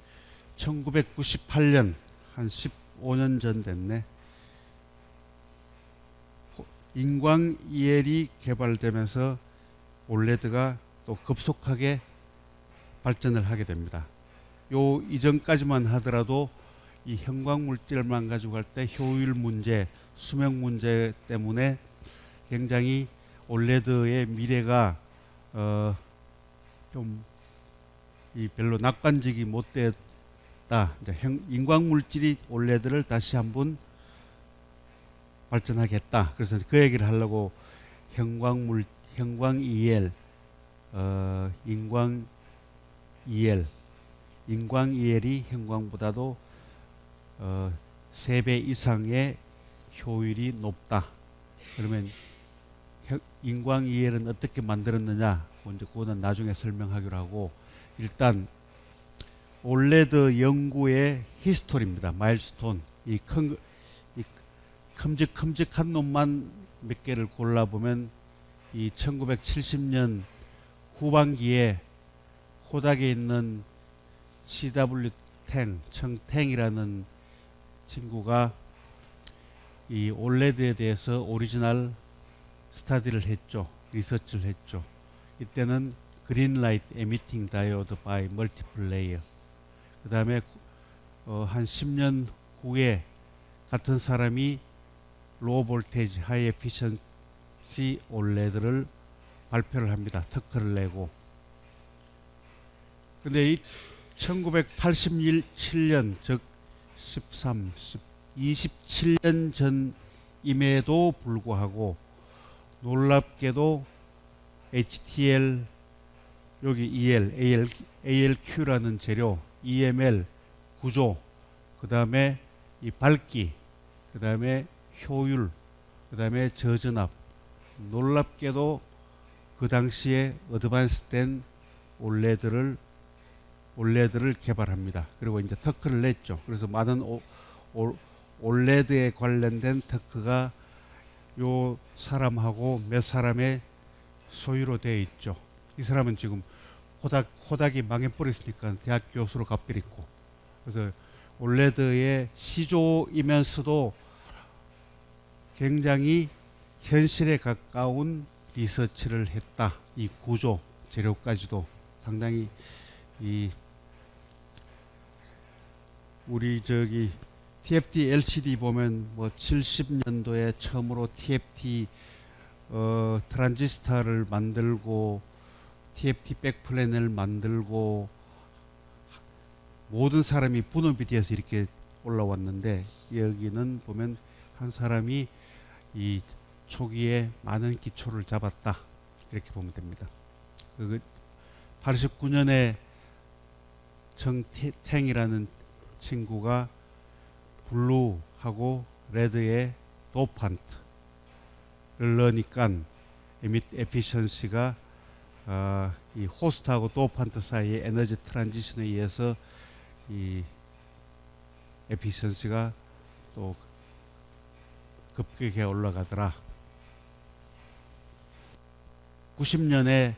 1998년 한 15년 전 됐네. 인광 EL이 개발되면서 올레드가 또 급속하게 발전을 하게 됩니다. 요 이전까지만 하더라도 이 형광 물질만 가지고 갈 때 효율 문제, 수명 문제 때문에 굉장히 올레드의 미래가 좀 별로 낙관적이 못 됐다. 이제 인광 물질이 올레드를 다시 한번 발전하겠다. 그래서 그 얘기를 하려고 형광 EL, 인광 EL이 형광보다도 3배 이상의 효율이 높다. 그러면 인광 EL은 어떻게 만들었느냐? 이제 그거는 나중에 설명하기로 하고, 일단 올레드 연구의 히스토리입니다. 마일스톤. 이 큼직큼직한 놈만 몇 개를 골라보면, 이 1970년 후반기에 호닥에 있는 CW 청탱이라는 친구가 이 올레드에 대해서 오리지널 스타디를 했죠. 리서치를 했죠. 이때는 그린라이트 에미팅 다이오드 바이 멀티플 레이어. 그 다음에 한 10년 후에 같은 사람이 로우 볼테이지 하이 에피션시 올레드를 발표를 합니다. 특허를 내고. 근데 이 1987년, 즉 27년 전임에도 불구하고 놀랍게도 HTL, 여기 ALQ라는 재료, EML 구조, 그 다음에 이 밝기, 그 다음에 효율, 그 다음에 저전압, 놀랍게도 그 당시에 어드밴스된 올레드를 개발합니다. 그리고 이제 특허를 냈죠. 그래서 많은 올레드에 관련된 특허가 요 사람하고 몇 사람의 소유로 되어 있죠. 이 사람은 지금 호닥이 망해버렸으니까 대학 교수로 가버렸고, 그래서 올레드의 시조이면서도 굉장히 현실에 가까운 리서치를 했다. 이 구조 재료까지도 상당히 우리 저기 TFT LCD 보면 뭐 70년도에 처음으로 TFT 트랜지스터를 만들고 TFT 백플랜을 만들고 모든 사람이 분업이 되어서 이렇게 올라왔는데, 여기는 보면 한 사람이 이 초기에 많은 기초를 잡았다. 이렇게 보면 됩니다. 89년에 정탱이라는 친구가 블루하고 레드의 도판트를 넣으니까 에피션시가 이 호스트하고 도판트 사이의 에너지 트랜지션에 의해서 이 에피션시가 또 급격하게 올라가더라. 90년에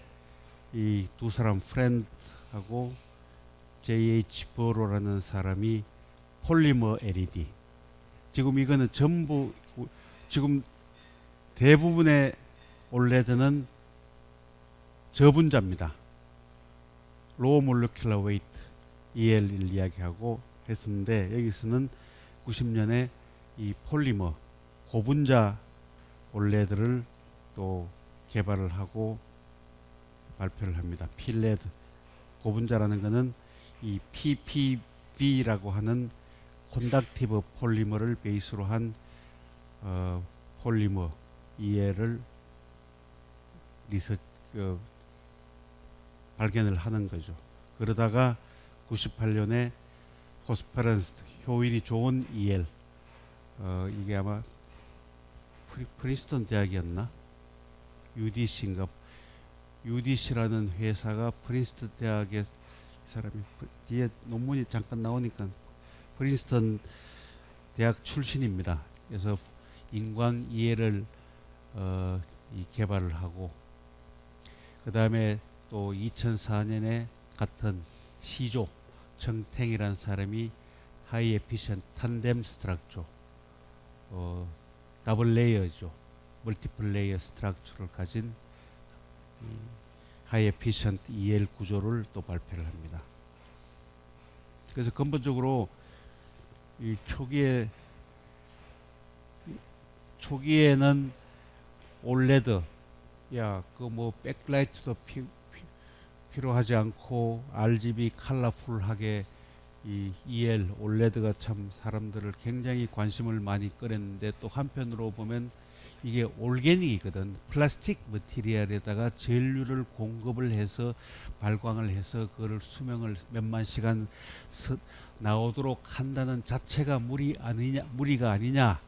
이 두 사람 프렌드하고 J.H. 버로라는 사람이 폴리머 LED, 지금 이거는 전부 지금 대부분의 올레드는 저분자입니다. 로우 몰레큘러 웨이트 EL을 이야기하고 했었는데, 여기서는 90년에 이 폴리머 고분자 올레드를 또 개발을 하고 발표를 합니다. 필레드 고분자라는 것은 이 PPV라고 하는 콘덕티브 폴리머를 베이스로 한 폴리머 이해를 발견을 하는 거죠. 그러다가 98년에 코스퍼런스 효율이 좋은 EL 이게 아마 프린스턴 대학이었나? UDC인가? UDC라는 회사가 프린스턴 대학의 사람이 뒤에 논문이 잠깐 나오니까 프린스턴 대학 출신입니다. 그래서 인광 이해를 개발을 하고 그 다음에 또 2004년에 같은 시조 정탱이라는 사람이 하이 에피션 탄뎀 스트럭처 더블 레이어죠. 멀티플 레이어 스트럭처를 가진 하이 에피션트 EL 구조를 또 발표를 합니다. 그래서 근본적으로 이 초기에는 올레드 그 뭐 백라이트도 필요하지 않고 RGB 컬러풀하게 이 EL 올레드가 참 사람들을 굉장히 관심을 많이 끌었는데 또 한편으로 보면 이게 올게닉이거든. 플라스틱 머티리얼에다가 전류를 공급을 해서 발광을 해서 그걸 수명을 몇만 시간 나오도록 한다는 자체가 무리가 아니냐라고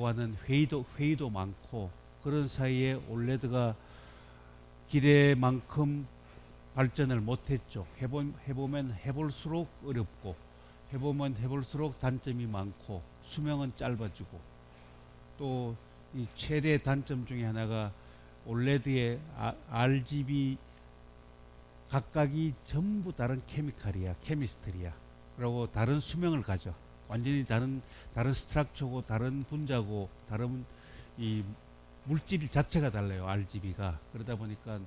하는 회의도 많고 그런 사이에 올레드가 기대만큼 발전을 못했죠. 해보면 해볼수록 어렵고 해보면 해볼수록 단점이 많고 수명은 짧아지고 또 이 최대 단점 중에 하나가 올레드의 RGB 각각이 전부 다른 케미스트리야. 그리고 다른 수명을 가져. 완전히 다른 스트럭처고 다른 분자고 다른 이 물질 자체가 달라요. RGB가. 그러다 보니까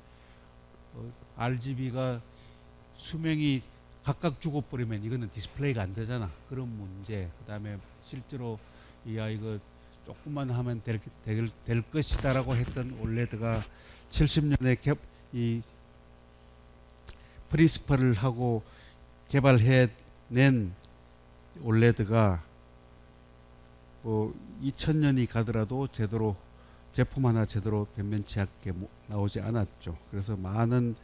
RGB가 수명이 각각 죽어버리면 이거는 디스플레이가 안 되잖아. 그런 문제. 그 다음에 실제로 이거 조금만 하면 될 것이다라고 했던 올레드가 70년에 이 프린시펄을 하고 개발해낸 올레드가 2000년이 가더라도 제대로 제품 하나 제대로 변변치 않게 나오지 않았죠. 그래서 많은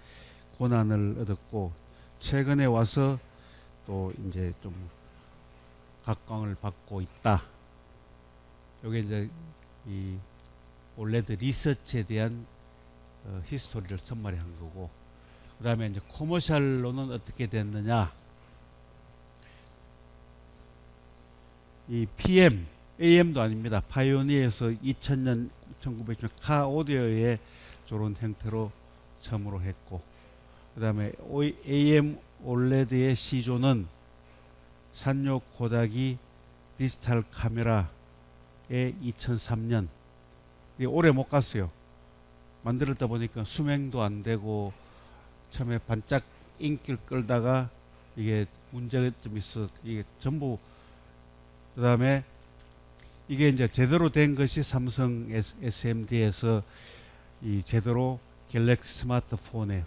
고난을 얻었고 최근에 와서 또 이제 좀 각광을 받고 있다. 요게 이제 이 올레드 리서치에 대한 히스토리를 선말한 거고 그 다음에 이제 커머셜로는 어떻게 됐느냐. 이 PM, AM도 아닙니다. 파이오니어에서 2000년 1900년 카 오디오의 저런 형태로 처음으로 했고 그 다음에 AM 올레드의 시조는 산요 고다기 디지털 카메라의 2003년 오래 못 갔어요. 만들었다 보니까 수명도 안 되고 처음에 반짝 인기를 끌다가 이게 문제가 좀 있어. 이게 전부 그 다음에 이게 이제 제대로 된 것이 삼성 SMD에서 이 제대로 갤럭시 스마트폰에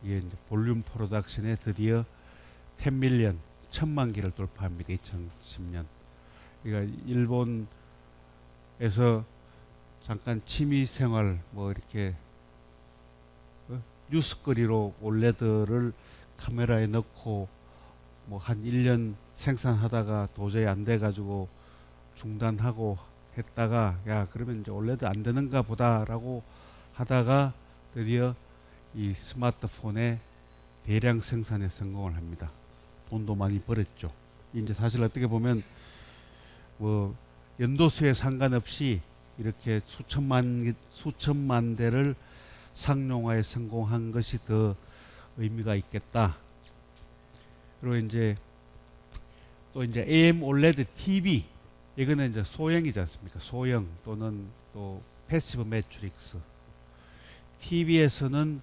이게 이제 볼륨 프로덕션에 드디어 10 밀리언 1000만 개를 돌파합니다. 2010년. 그러니까 일본에서 잠깐 취미 생활 뭐 이렇게 뉴스거리로 올레드를 카메라에 넣고 뭐 한 1년 생산하다가 도저히 안 돼 가지고 중단하고 했다가 야 그러면 이제 올레드 안 되는가 보다라고 하다가 드디어 이 스마트폰의 대량 생산에 성공을 합니다. 돈도 많이 벌었죠. 이제 사실 어떻게 보면 뭐 연도수에 상관없이 이렇게 수천만 대를 상용화에 성공한 것이 더 의미가 있겠다. 그리고 이제 또 이제 AM OLED TV 이거는 이제 소형이지 않습니까? 소형 또는 또 패시브 매트릭스. TV에서는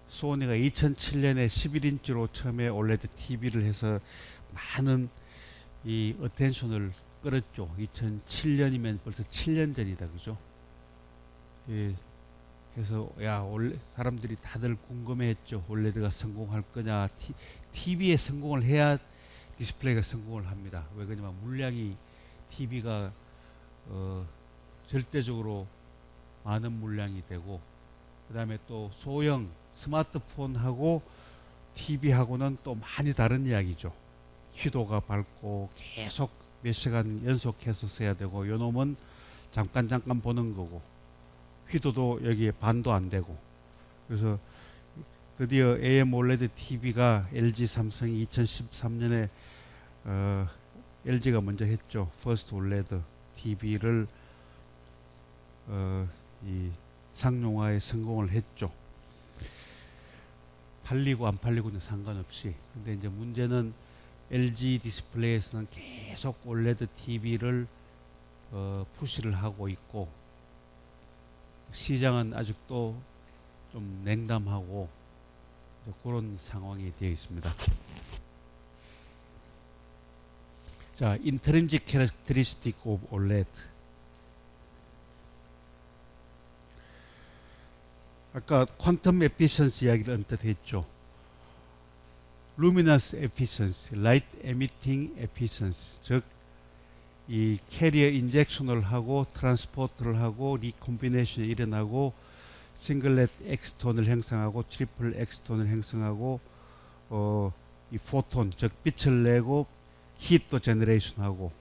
소니가 2007년에 11인치로 처음에 OLED TV를 해서 많은 이 어텐션을 끌었죠. 2007년이면 벌써 7년 전이다, 그죠? 예, 그래서 야 사람들이 다들 궁금해했죠. 올레드가 성공할 거냐. TV에 성공을 해야 디스플레이가 성공을 합니다. 왜 그러냐면 물량이 TV가 절대적으로 많은 물량이 되고, 그 다음에 또 소형 스마트폰하고 TV하고는 또 많이 다른 이야기죠. 휘도가 밝고 계속 몇 시간 연속해서 써야 되고, 요 놈은 잠깐 보는 거고, 휘도도 여기에 반도 안 되고. 그래서 드디어 AMOLED TV가 LG 삼성이 2013년에 LG가 먼저 했죠. 퍼스트 OLED TV를 이 상용화에 성공을 했죠. 팔리고 안 팔리고는 상관없이. 근데 이제 문제는 LG 디스플레이에서는 계속 OLED TV를 푸시를 하고 있고, 시장은 아직도 좀 냉담하고 그런 상황이 되어 있습니다. 자, intrinsic characteristic of OLED. 아까 퀀텀 에피션시 이야기를 언뜻 했죠. luminance efficiency, light emitting efficiency, 즉 이 캐리어 인젝션을 하고 트랜스포트를 하고 리콤비네이션이 일어나고 싱글렛 엑스톤을 형성하고 트리플 엑스톤을 형성하고 이 포톤, 즉 빛을 내고 히트도 제너레이션하고,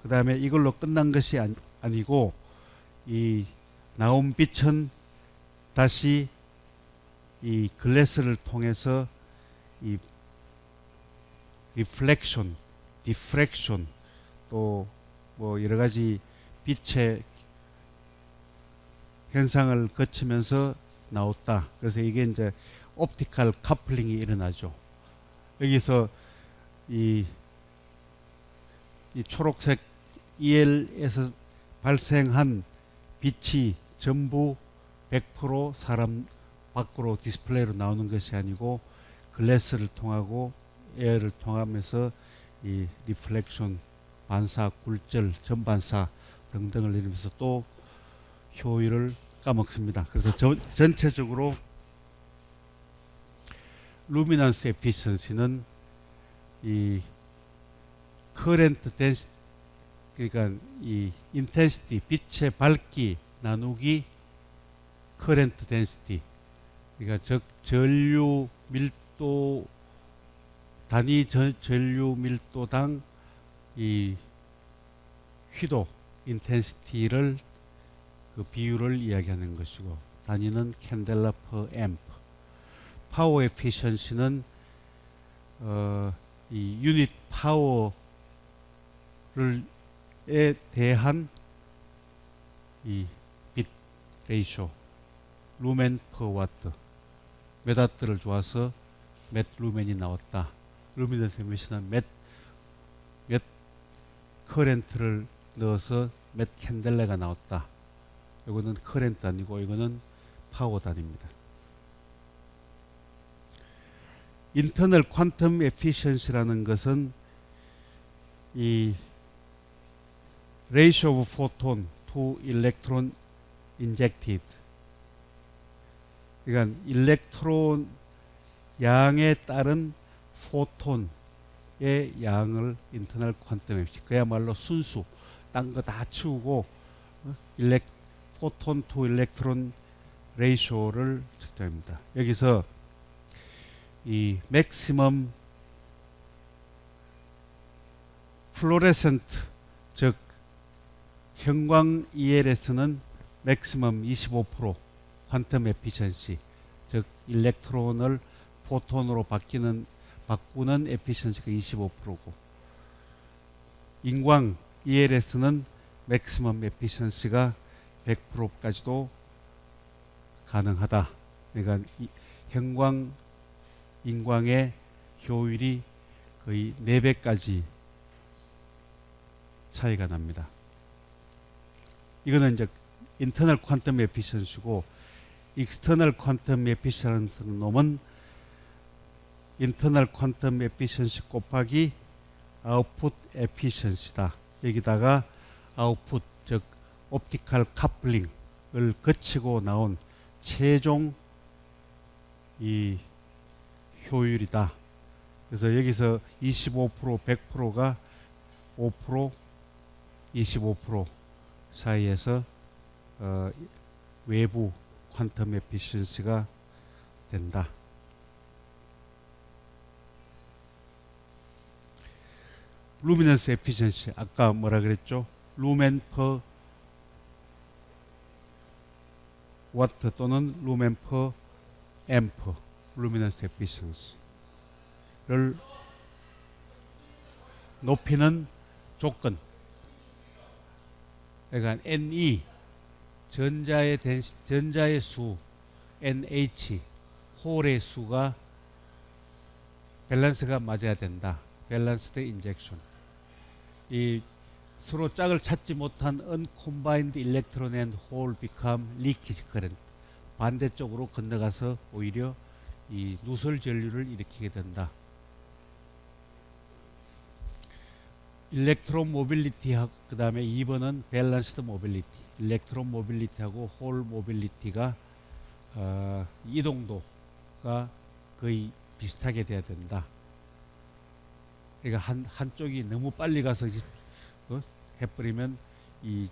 그 다음에 이걸로 끝난 것이 아니고 이 나온 빛은 다시 이 글래스를 통해서 이 리플렉션, 디프렉션, 또 뭐 여러 가지 빛의 현상을 거치면서 나왔다. 그래서 이게 이제 옵티컬 커플링이 일어나죠. 여기서 이 초록색 EL에서 발생한 빛이 전부 100% 사람 밖으로 디스플레이로 나오는 것이 아니고 글래스를 통하고 에어를 통하면서 이 리플렉션, 반사, 굴절, 전반사 등등을 이루면서 또 효율을 까먹습니다. 그래서 전체적으로 루미넌스 에피션시는 이 커렌트 덴시티, 그러니까 이 인텐시티, 빛의 밝기 나누기 커렌트 덴시티, 그러니까 즉 전류 밀도, 단위 전류 밀도당 이 휘도 인텐시티를 그 비율을 이야기하는 것이고, 단위는 캔델라 퍼 앰프. 파워 에피션시는 이 유닛 파워를에 대한 이 빛 레이쇼, 루멘 퍼 와트, 몇 와트를 주어서 몇 루멘이 나왔다. 루미넌스 에미션은 몇 커렌트를 넣어서 몇 캔델레가 나왔다. 이거는 커렌트 아니고 이거는 파워 단위입니다. 인터널 퀀텀 에피션시라는 것은 이 ratio of photon to electron injected, 그러니까 일렉트론 양에 따른 포톤의 양을 인터널 퀀텀 에피션시, 그야말로 순수, 딴 거 다 치우고 포톤 투 일렉트론 레이쇼를 측정합니다. 여기서 이 맥시멈 플로레센트, 즉 형광 EL에서는 맥시멈 25% 퀀텀 에피션시, 즉 일렉트론을 포톤으로 바꾸는 에피션시가 25%고, 인광 EL에서는 맥시멈 에피션시가 100%까지도 가능하다. 그러니까 형광, 인광의 효율이 거의 4배까지 차이가 납니다. 이거는 이제 인터널 퀀텀 에피션시고, 익스터널 퀀텀 에피션시라는 놈은 인터널 퀀텀 에피션시 곱하기 아웃풋 에피션시다. 여기다가 아웃풋, 즉 옵티컬 커플링을 거치고 나온 최종 이 효율이다. 그래서 여기서 25%, 100%가 5%, 25% 사이에서 외부 퀀텀 에피션시가 된다. 루미넌스 에피션시 아까 뭐라 그랬죠? 루멘 퍼 와트 또는 루멘 퍼 앰프 루미넌스 에피션시를 높이는 조건. 그러니까 NE 전자의 수, NH 홀의 수가 밸런스가 맞아야 된다. 밸런스드 인젝션. 이 서로 짝을 찾지 못한 uncombined electron and hole become leakage current. 반대쪽으로 건너가서 오히려 이 누설 전류를 일으키게 된다. 일렉트론 모빌리티하고 그 다음에 2번은 밸런스드 모빌리티. 일렉트론 모빌리티하고 홀 모빌리티가 이동도가 거의 비슷하게 돼야 된다. 그러니까 한쪽이 너무 빨리 가서 해버리면 이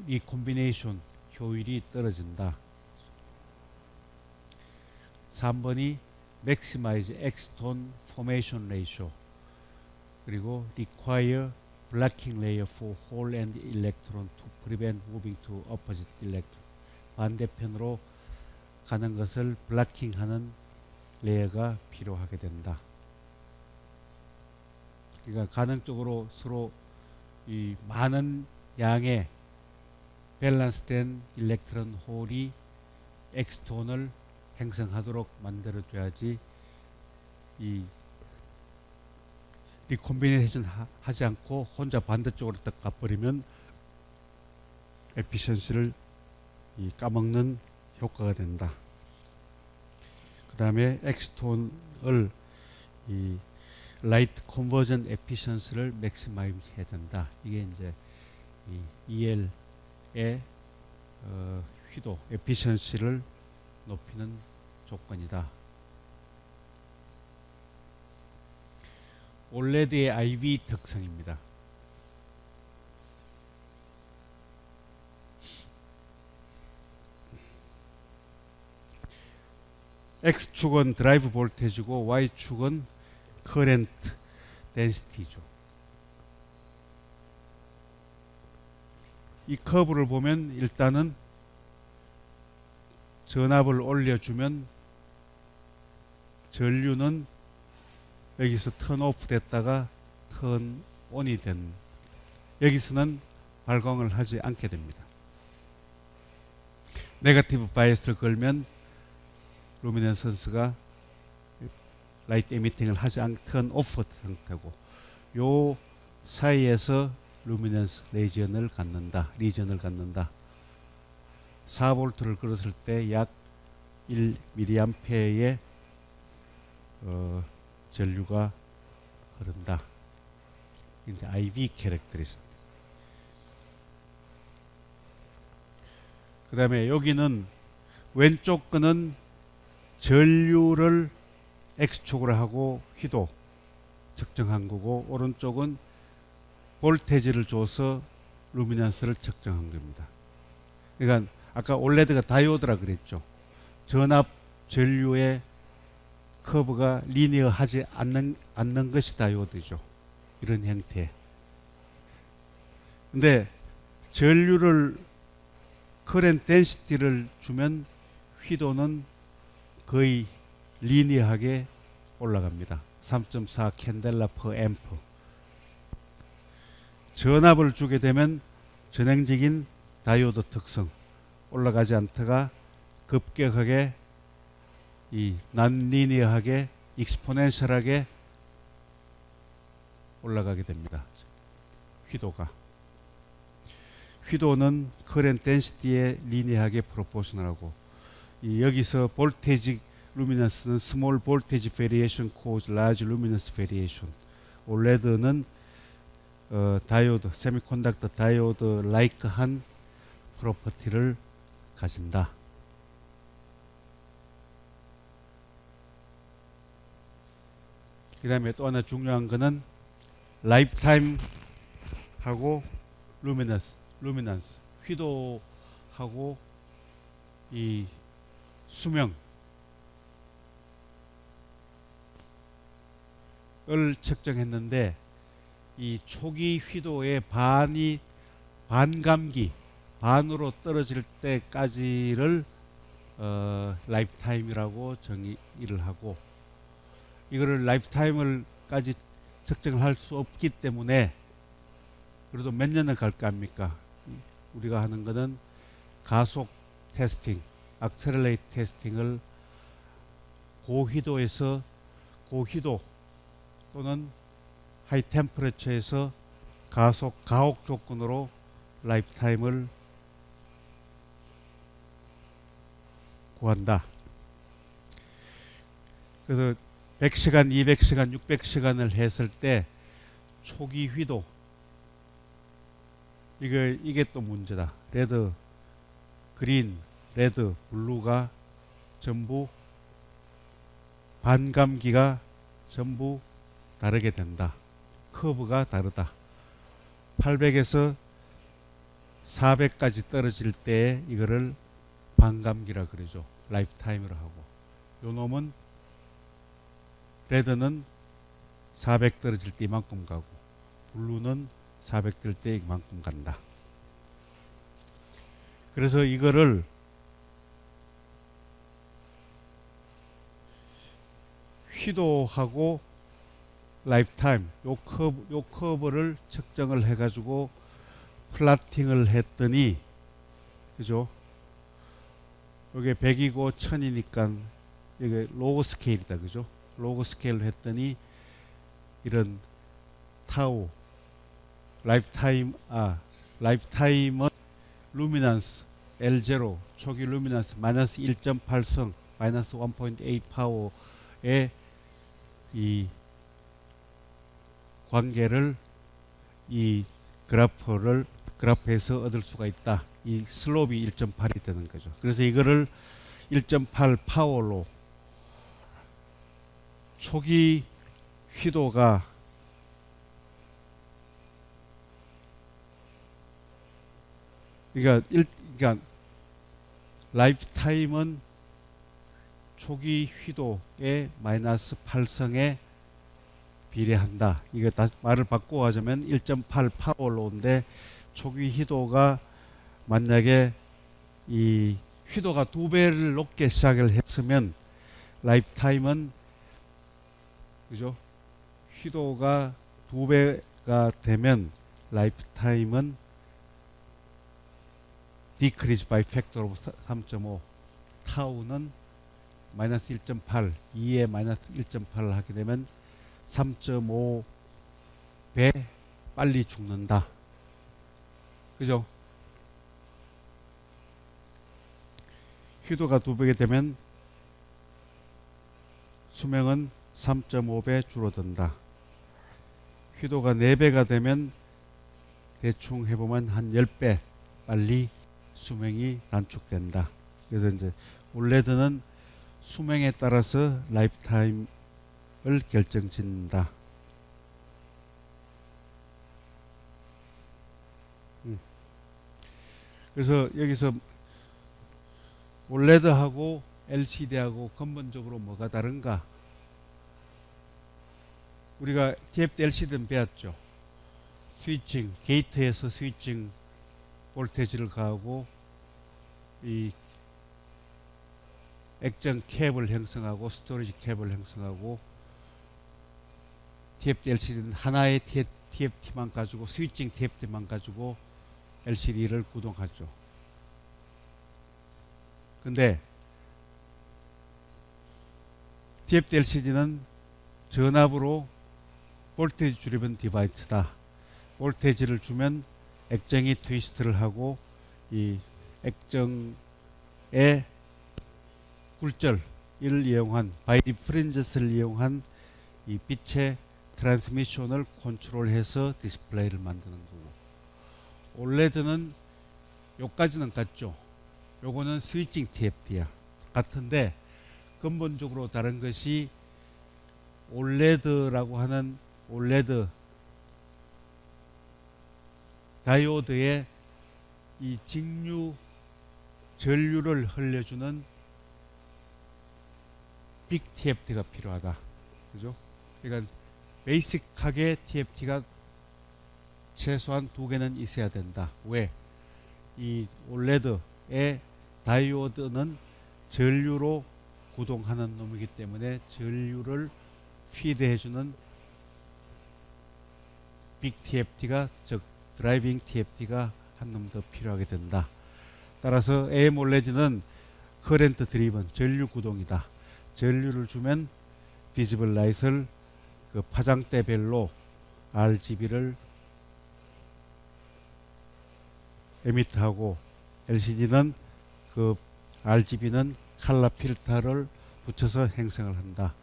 리콤비네이션 효율이 떨어진다. 3번이 maximize exton formation ratio. 그리고 require blocking layer for hole and electron to prevent moving to opposite electron. 반대편으로 가는 것을 블락킹하는 레이어가 필요하게 된다. 그러니까 가능적으로 서로 이 많은 양의 밸런스된 일렉트론 홀이 엑스톤을 행성하도록 만들어줘야지 이 리콤비네이션 하지 않고 혼자 반대쪽으로 딱 가버리면 에피션시를 까먹는 효과가 된다. 그 다음에 엑스톤을 이 라이트 컨버전 에피션시를 맥시마이즈 해야 된다. 이게 이제 이 EL의 휘도 에피션시를 높이는 조건이다. 올레드의 IV 특성입니다. X축은 드라이브 볼테이지고 Y축은 커렌트 덴시티죠. 이 커브를 보면 일단은 전압을 올려주면 전류는 여기서 턴오프 됐다가 턴온이 된, 여기서는 발광을 하지 않게 됩니다. 네거티브 바이어스를 걸면 루미네선스가 라이트 에미팅을 하지 않, 턴오프 상태고, 요 사이에서 루미넌스 리전을 갖는다. 4볼트를 걸었을 때 약 1mA의 전류가 흐른다. 이제 IV 캐릭터리스틱. 그 다음에 여기는 왼쪽 거는 전류를 X축으로 하고 휘도 측정한 거고, 오른쪽은 볼테지를 줘서 루미넌스를 측정한 겁니다. 그러니까 아까 올레드가 다이오드라 그랬죠. 전압 전류의 커브가 리니어하지 않는 것이 다이오드죠. 이런 형태. 근데 전류를 커렌트 덴시티를 주면 휘도는 거의 리니어하게 올라갑니다. 3.4 캔델라 퍼 앰프. 전압을 주게 되면 전행적인 다이오드 특성 올라가지 않다가 급격하게 이 난리니어하게 익스포넨셜하게 올라가게 됩니다. 휘도는 커렌트 덴시티에 리니어하게 프로포셔널하고, 여기서 볼테이지 루미넌스는 스몰 볼테이지 베리에이션 코즈 라지 루미넌스 베리에이션. 올레드는 다이오드 세미컨덕터 다이오드 라이크한 프로퍼티를 가진다. 그 다음에 또 하나 중요한 거는 라이프타임 하고 루미넌스 휘도하고 이 수명을 측정했는데 이 초기 휘도의 반감기 반으로 떨어질 때까지를 라이프타임이라고 정의를 하고, 이거를 라이프타임을까지 측정을 할 수 없기 때문에 그래도 몇 년을 갈까 합니까? 우리가 하는 거는 가속 테스팅, 액셀레이트 테스팅을 고휘도 또는 하이 템퍼레처에서 가혹 조건으로 라이프타임을 구한다. 그래서 100시간, 200시간, 600시간을 했을 때 초기 휘도, 이게 또 문제다. 레드, 그린, 레드, 블루가 전부 반감기가 전부 다르게 된다. 커브가 다르다. 800에서 400까지 떨어질 때 이거를 반감기라 그러죠. 라이프타임으로 하고, 요 놈은 레드는 400 떨어질 때 이만큼 가고 블루는 400 뜰 때 이만큼 간다. 그래서 이거를 휘도하고 라이프타임 요 커브를 측정을 해가지고 플라팅을 했더니, 그죠? 이게 100이고 1000이니까 이게 로그 스케일이다, 그죠? 로그 스케일을 했더니 이런 타우 라이프타임은 루미넌스 L0 초기 루미넌스 마이너스 1.8성 마이너스 1.8 파워의 이 관계를 이 그래프에서 얻을 수가 있다. 이 슬롭이 1.8이 되는 거죠. 그래서 이거를 1.8 파워로 초기 휘도가 그러니까 라이프타임은 초기 휘도의 마이너스 8성에 비례한다. 이거 다시 말을 바꾸어 하자면 1.8 파워로인데 초기 휘도가 만약에 이 휘도가 2배를 높게 시작을 했으면 라이프타임은, 그죠? 휘도가 2배가 되면 라이프타임은 decrease by factor of 3.5 타우는 마이너스 1.8 2에 마이너스 1.8을 하게 되면 3.5배 빨리 죽는다. 그죠? 휘도가 2배가 되면 수명은 3.5배 줄어든다. 휘도가 4배가 되면 대충 해보면 한 10배 빨리 수명이 단축된다. 그래서 이제 올레드는 수명에 따라서 라이프타임을 결정짓는다. 그래서 여기서 올레드하고 LCD하고 근본적으로 뭐가 다른가? 우리가 TFT LCD는 배웠죠. 스위칭, 게이트에서 스위칭 볼테이지를 가하고 이 액정 캡을 형성하고 스토리지 캡을 형성하고, TFT LCD는 하나의 TFT만 가지고 스위칭 TFT만 가지고 LCD를 구동하죠. 근데 TFT LCD는 전압으로 볼테이지 드리븐 디바이스다. 볼테이지를 주면 액정이 트위스트를 하고 이 액정의 굴절을 이용한 바이 디프렌저스를 이용한 이 빛의 트랜스미션을 컨트롤해서 디스플레이를 만드는 거고, 올레드는 요까지는 같죠. 요거는 스위칭 TFT야. 같은데 근본적으로 다른 것이 올레드라고 하는 올레드 다이오드의 이 직류 전류를 흘려주는 빅 TFT가 필요하다. 그죠? 그러니까 베이직하게 TFT가 최소한 2개는 있어야 된다. 왜? 이 올레드의 다이오드는 전류로 구동하는 놈이기 때문에 전류를 피드해주는 빅 TFT가, 즉 드라이빙 TFT가 한 놈 더 필요하게 된다. 따라서 AMOLED는 커렌트 드리븐 전류 구동이다. 전류를 주면 비지블 라이트를 그 파장대별로 RGB를 에미트하고, LCD는 그 RGB는 칼라 필터를 붙여서 행성을 한다.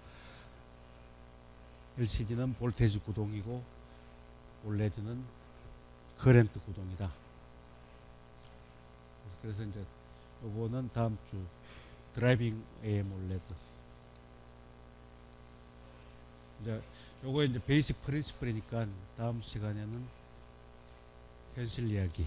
LCD는 볼테이지 구동이고 OLED는 커렌트 구동이다. 그래서 이제 요거는 다음 주 드라이빙 AMOLED. 이제 요거 이제 베이직 프린시플이니까 다음 시간에는 현실 이야기